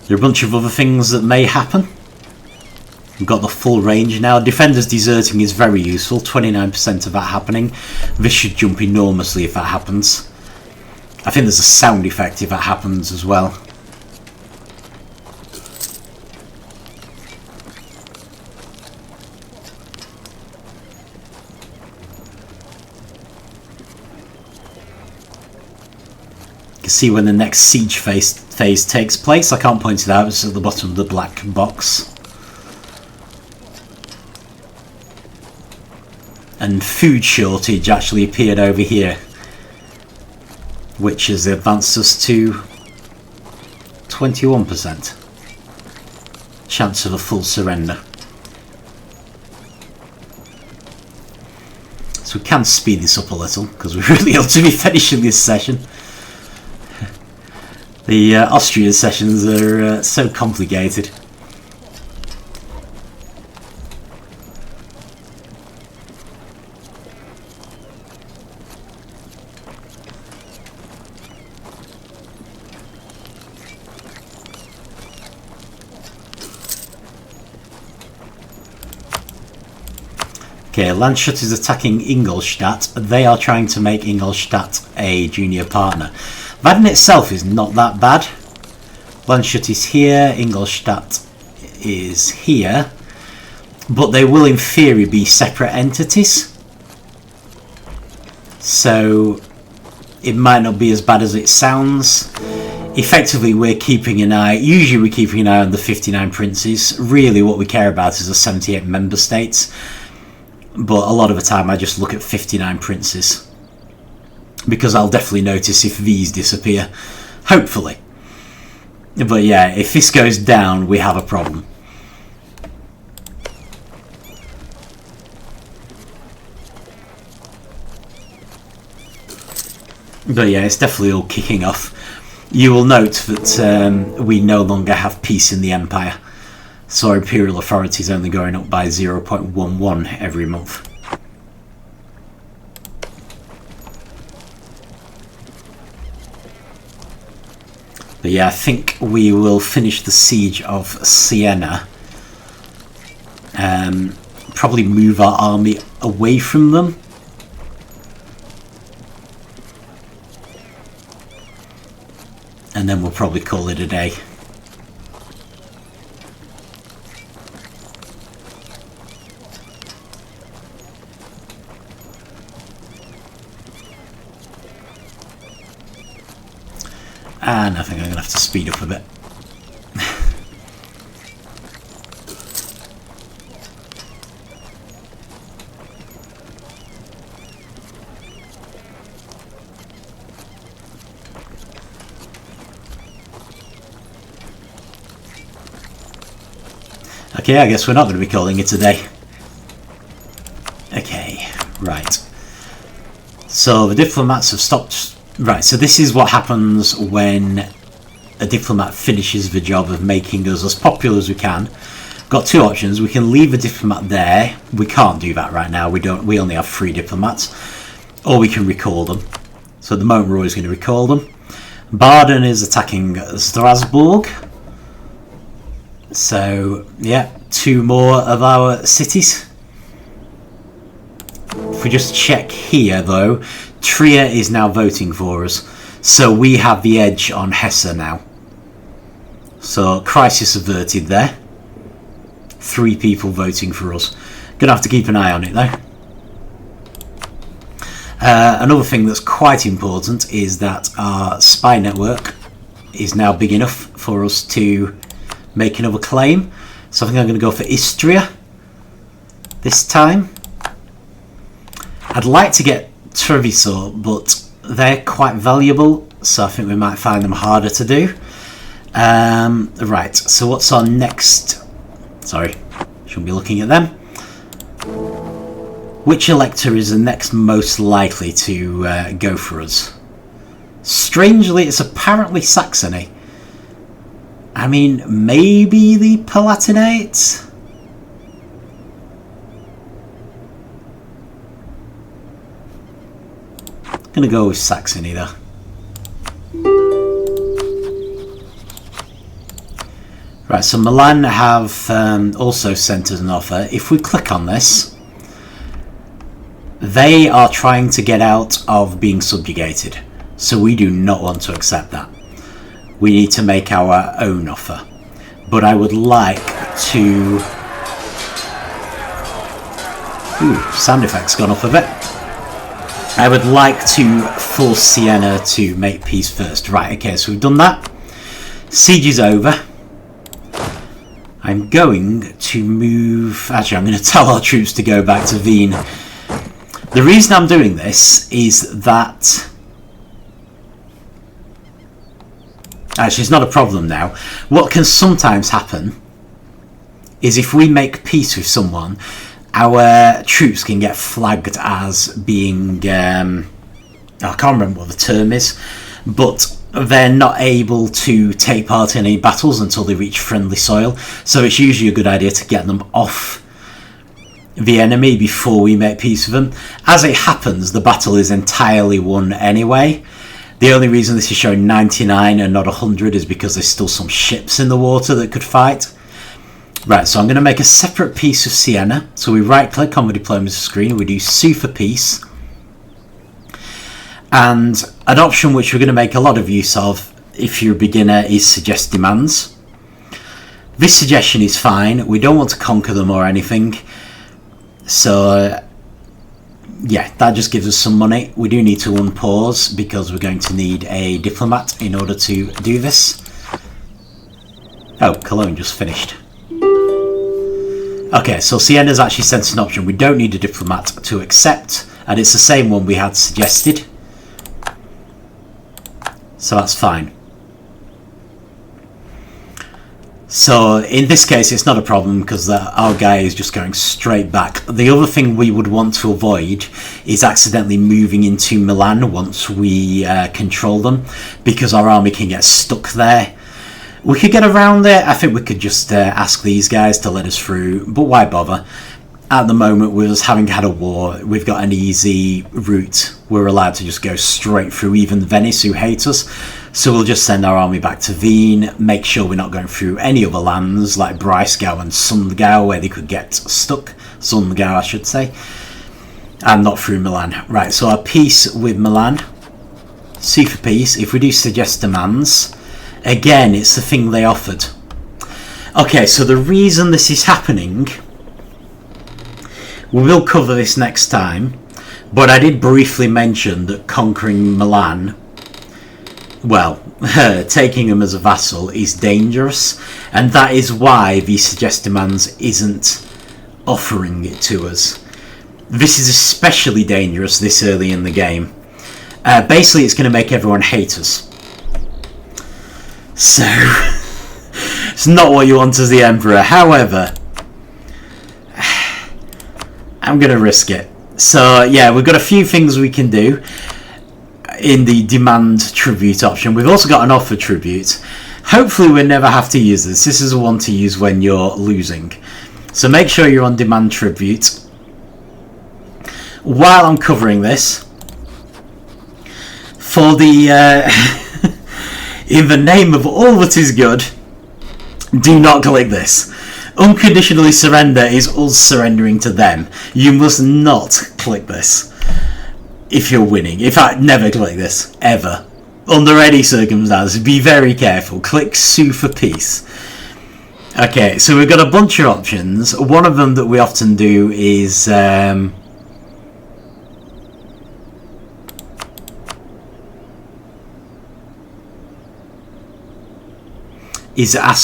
There are a bunch of other things that may happen. We've got the full range now. Defenders deserting is very useful, 29% of that happening. This should jump enormously if that happens. I think there's a sound effect if that happens as well. You can see when the next siege phase takes place. I can't point it out, it's at the bottom of the black box. And food shortage actually appeared over here, which has advanced us to 21% chance of a full surrender. So we can speed this up a little because we really ought to be finishing this session. The Austrian sessions are so complicated. Okay, Landshut is attacking Ingolstadt. They are trying to make Ingolstadt a junior partner. That in itself is not that bad. Landshut is here, Ingolstadt is here, but they will in theory be separate entities. So it might not be as bad as it sounds. Effectively, we're keeping an eye, usually we're keeping an eye on the 59 princes. Really what we care about is the 78 member states. But a lot of the time I just look at 59 princes, because I'll definitely notice if these disappear, hopefully. But yeah, if this goes down, we have a problem. But yeah, it's definitely all kicking off. You will note that we no longer have peace in the Empire. So our imperial authority is only going up by 0.11 every month. But yeah, I think we will finish the siege of Siena. Probably move our army away from them. And then we'll probably call it a day. And I think I'm going to have to speed up a bit. Okay, I guess we're not going to be calling it a day. Okay, right. So the diplomats have stopped. Right, so this is what happens when a diplomat finishes the job of making us as popular as we can. Got two options. We can leave a diplomat there. We can't do that right now. We only have 3 diplomats. Or we can recall them. So at the moment we're always going to recall them. Baden is attacking Strasbourg. So yeah, 2 more of our cities. If we just check here though, Trier is now voting for us. So we have the edge on Hesse now. So crisis averted there. 3 people voting for us. Gonna have to keep an eye on it though. Another thing that's quite important is that our spy network is now big enough for us to make another claim. So I think I'm going to go for Austria this time. I'd like to get Treviso, but they're quite valuable, so I think we might find them harder to do. Right, so what's our next... Sorry, shouldn't be looking at them. Which elector is the next most likely to go for us? Strangely, it's apparently Saxony. I mean, maybe the Palatinate? Gonna go with Saxony though. Right, so Milan have also sent us an offer. If we click on this, they are trying to get out of being subjugated, so we do not want to accept that. We need to make our own offer. But I would like to... Ooh, sound effects gone off a bit. I would like to force Siena to make peace first. Right, okay, so we've done that. Siege is over. I'm going to move... Actually, I'm going to tell our troops to go back to Wien. The reason I'm doing this is that... Actually, it's not a problem now. What can sometimes happen is if we make peace with someone, our troops can get flagged as being... I can't remember what the term is, but they're not able to take part in any battles until they reach friendly soil. So it's usually a good idea to get them off the enemy before we make peace with them. As it happens, the battle is entirely won anyway. The only reason this is showing 99 and not 100 is because there's still some ships in the water that could fight. Right, so I'm going to make a separate peace with Siena. So we right click on the diplomacy screen, we do sue for peace. And an option which we're going to make a lot of use of if you're a beginner is suggest demands. This suggestion is fine, we don't want to conquer them or anything. So, yeah, that just gives us some money. We do need to unpause because we're going to need a diplomat in order to do this. Oh, Cologne just finished. Okay, so Siena's actually sent an option. We don't need a diplomat to accept, and it's the same one we had suggested. So that's fine. So in this case it's not a problem because our guy is just going straight back. The other thing we would want to avoid is accidentally moving into Milan once we control them, because our army can get stuck there. We could get around it. I think we could just ask these guys to let us through, but why bother? At the moment, with us having had a war, we've got an easy route. We're allowed to just go straight through even Venice, who hate us. So we'll just send our army back to Wien, make sure we're not going through any other lands like Breisgau and Sundgau where they could get stuck. Sundgau, I should say. And not through Milan. Right, so our peace with Milan. C for peace. If we do suggest demands, again, it's the thing they offered. Okay, so the reason this is happening... We will cover this next time, but I did briefly mention that conquering Milan, well, taking them as a vassal is dangerous, and that is why the suggest demands isn't offering it to us. This is especially dangerous this early in the game. Basically, it's going to make everyone hate us. So, it's not what you want as the Emperor. However, I'm going to risk it. So yeah, we've got a few things we can do in the demand tribute option. We've also got an offer tribute. Hopefully we'll never have to use this. This is the one to use when you're losing. So make sure you're on demand tribute. While I'm covering this, for the in the name of all that is good, do not click this. Unconditionally surrender is us surrendering to them. You must not click this if you're winning. In fact, never click this, ever. Under any circumstances, be very careful. Click sue for peace. Okay, so we've got a bunch of options. One of them that we often do is ask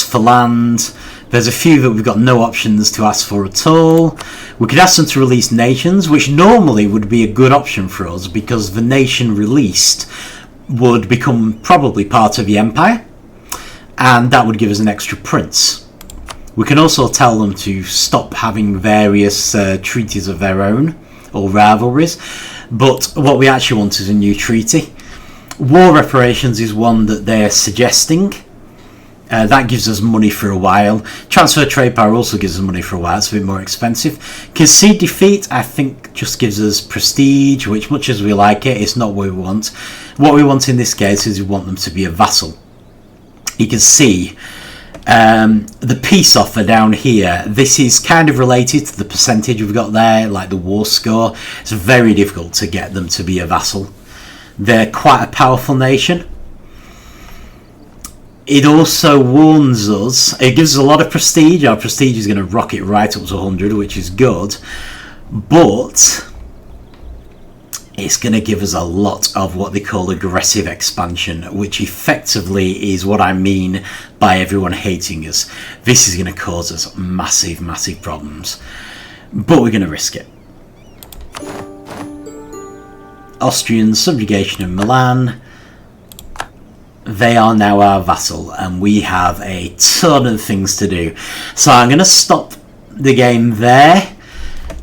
for land. There's a few that we've got no options to ask for at all. We could ask them to release nations, which normally would be a good option for us because the nation released would become probably part of the empire, and that would give us an extra prince. We can also tell them to stop having various treaties of their own or rivalries, but what we actually want is a new treaty. War reparations is one that they're suggesting. That gives us money for a while. Transfer trade power also gives us money for a while. It's a bit more expensive. Concede defeat, I think, just gives us prestige, which, much as we like it, it's not what we want. What we want in this case is we want them to be a vassal. You can see the peace offer down here. This is kind of related to the percentage we've got there, like the war score. It's very difficult to get them to be a vassal. They're quite a powerful nation. It also warns us, it gives us a lot of prestige. Our prestige is going to rocket right up to 100, which is good. But it's going to give us a lot of what they call aggressive expansion, which effectively is what I mean by everyone hating us. This is going to cause us massive, massive problems. But we're going to risk it. Austrian subjugation of Milan. They are now our vassal, and we have a ton of things to do. So I'm going to stop the game there.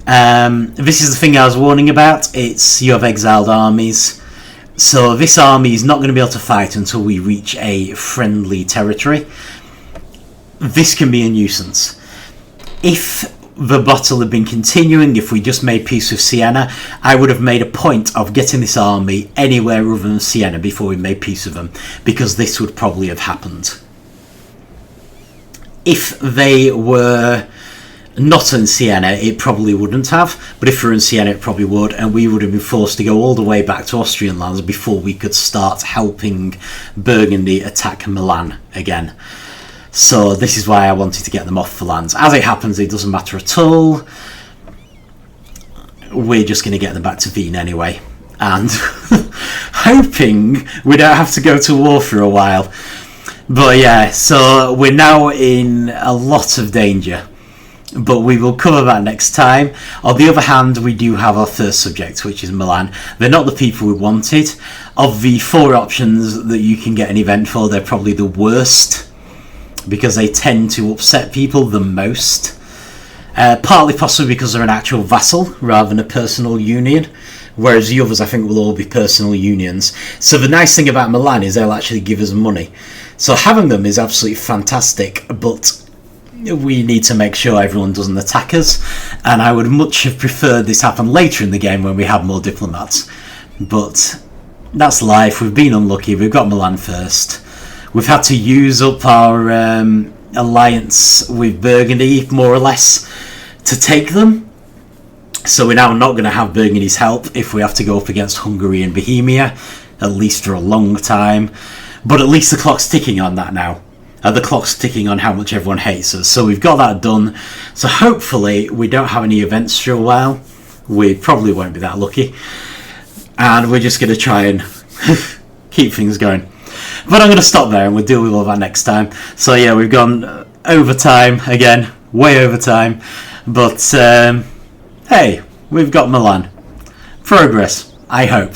This is the thing I was warning about. You have exiled armies. So this army is not going to be able to fight until we reach a friendly territory. This can be a nuisance. If the battle had been continuing, if we just made peace with Siena, I would have made a point of getting this army anywhere other than Siena before we made peace with them, because this would probably have happened. If they were not in Siena, it probably wouldn't have, but if we were in Siena, it probably would, and we would have been forced to go all the way back to Austrian lands before we could start helping Burgundy attack Milan again. So this is why I wanted to get them off the lands. As it happens, it doesn't matter at all. We're just going to get them back to Wien anyway. And hoping we don't have to go to war for a while. But yeah, so we're now in a lot of danger. But we will cover that next time. On the other hand, we do have our first subject, which is Milan. They're not the people we wanted. Of the 4 options that you can get an event for, they're probably the worst, because they tend to upset people the most. Partly possibly because they're an actual vassal rather than a personal union, whereas the others I think will all be personal unions. So the nice thing about Milan is they'll actually give us money. So having them is absolutely fantastic, but we need to make sure everyone doesn't attack us, and I would much have preferred this happen later in the game when we have more diplomats. But that's life. We've been unlucky. We've got Milan first. We've had to use up our alliance with Burgundy, more or less, to take them. So we're now not going to have Burgundy's help if we have to go up against Hungary and Bohemia, at least for a long time. But at least the clock's ticking on that now. The clock's ticking on how much everyone hates us. So we've got that done. So hopefully we don't have any events for a while. We probably won't be that lucky. And we're just going to try and keep things going. But I'm going to stop there and we'll deal with all that next time. So yeah, we've gone over time again, way over time. But hey, we've got Milan. Progress, I hope,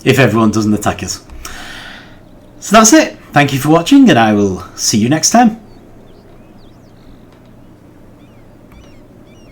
if everyone doesn't attack us. So that's it. Thank you for watching, and I will see you next time.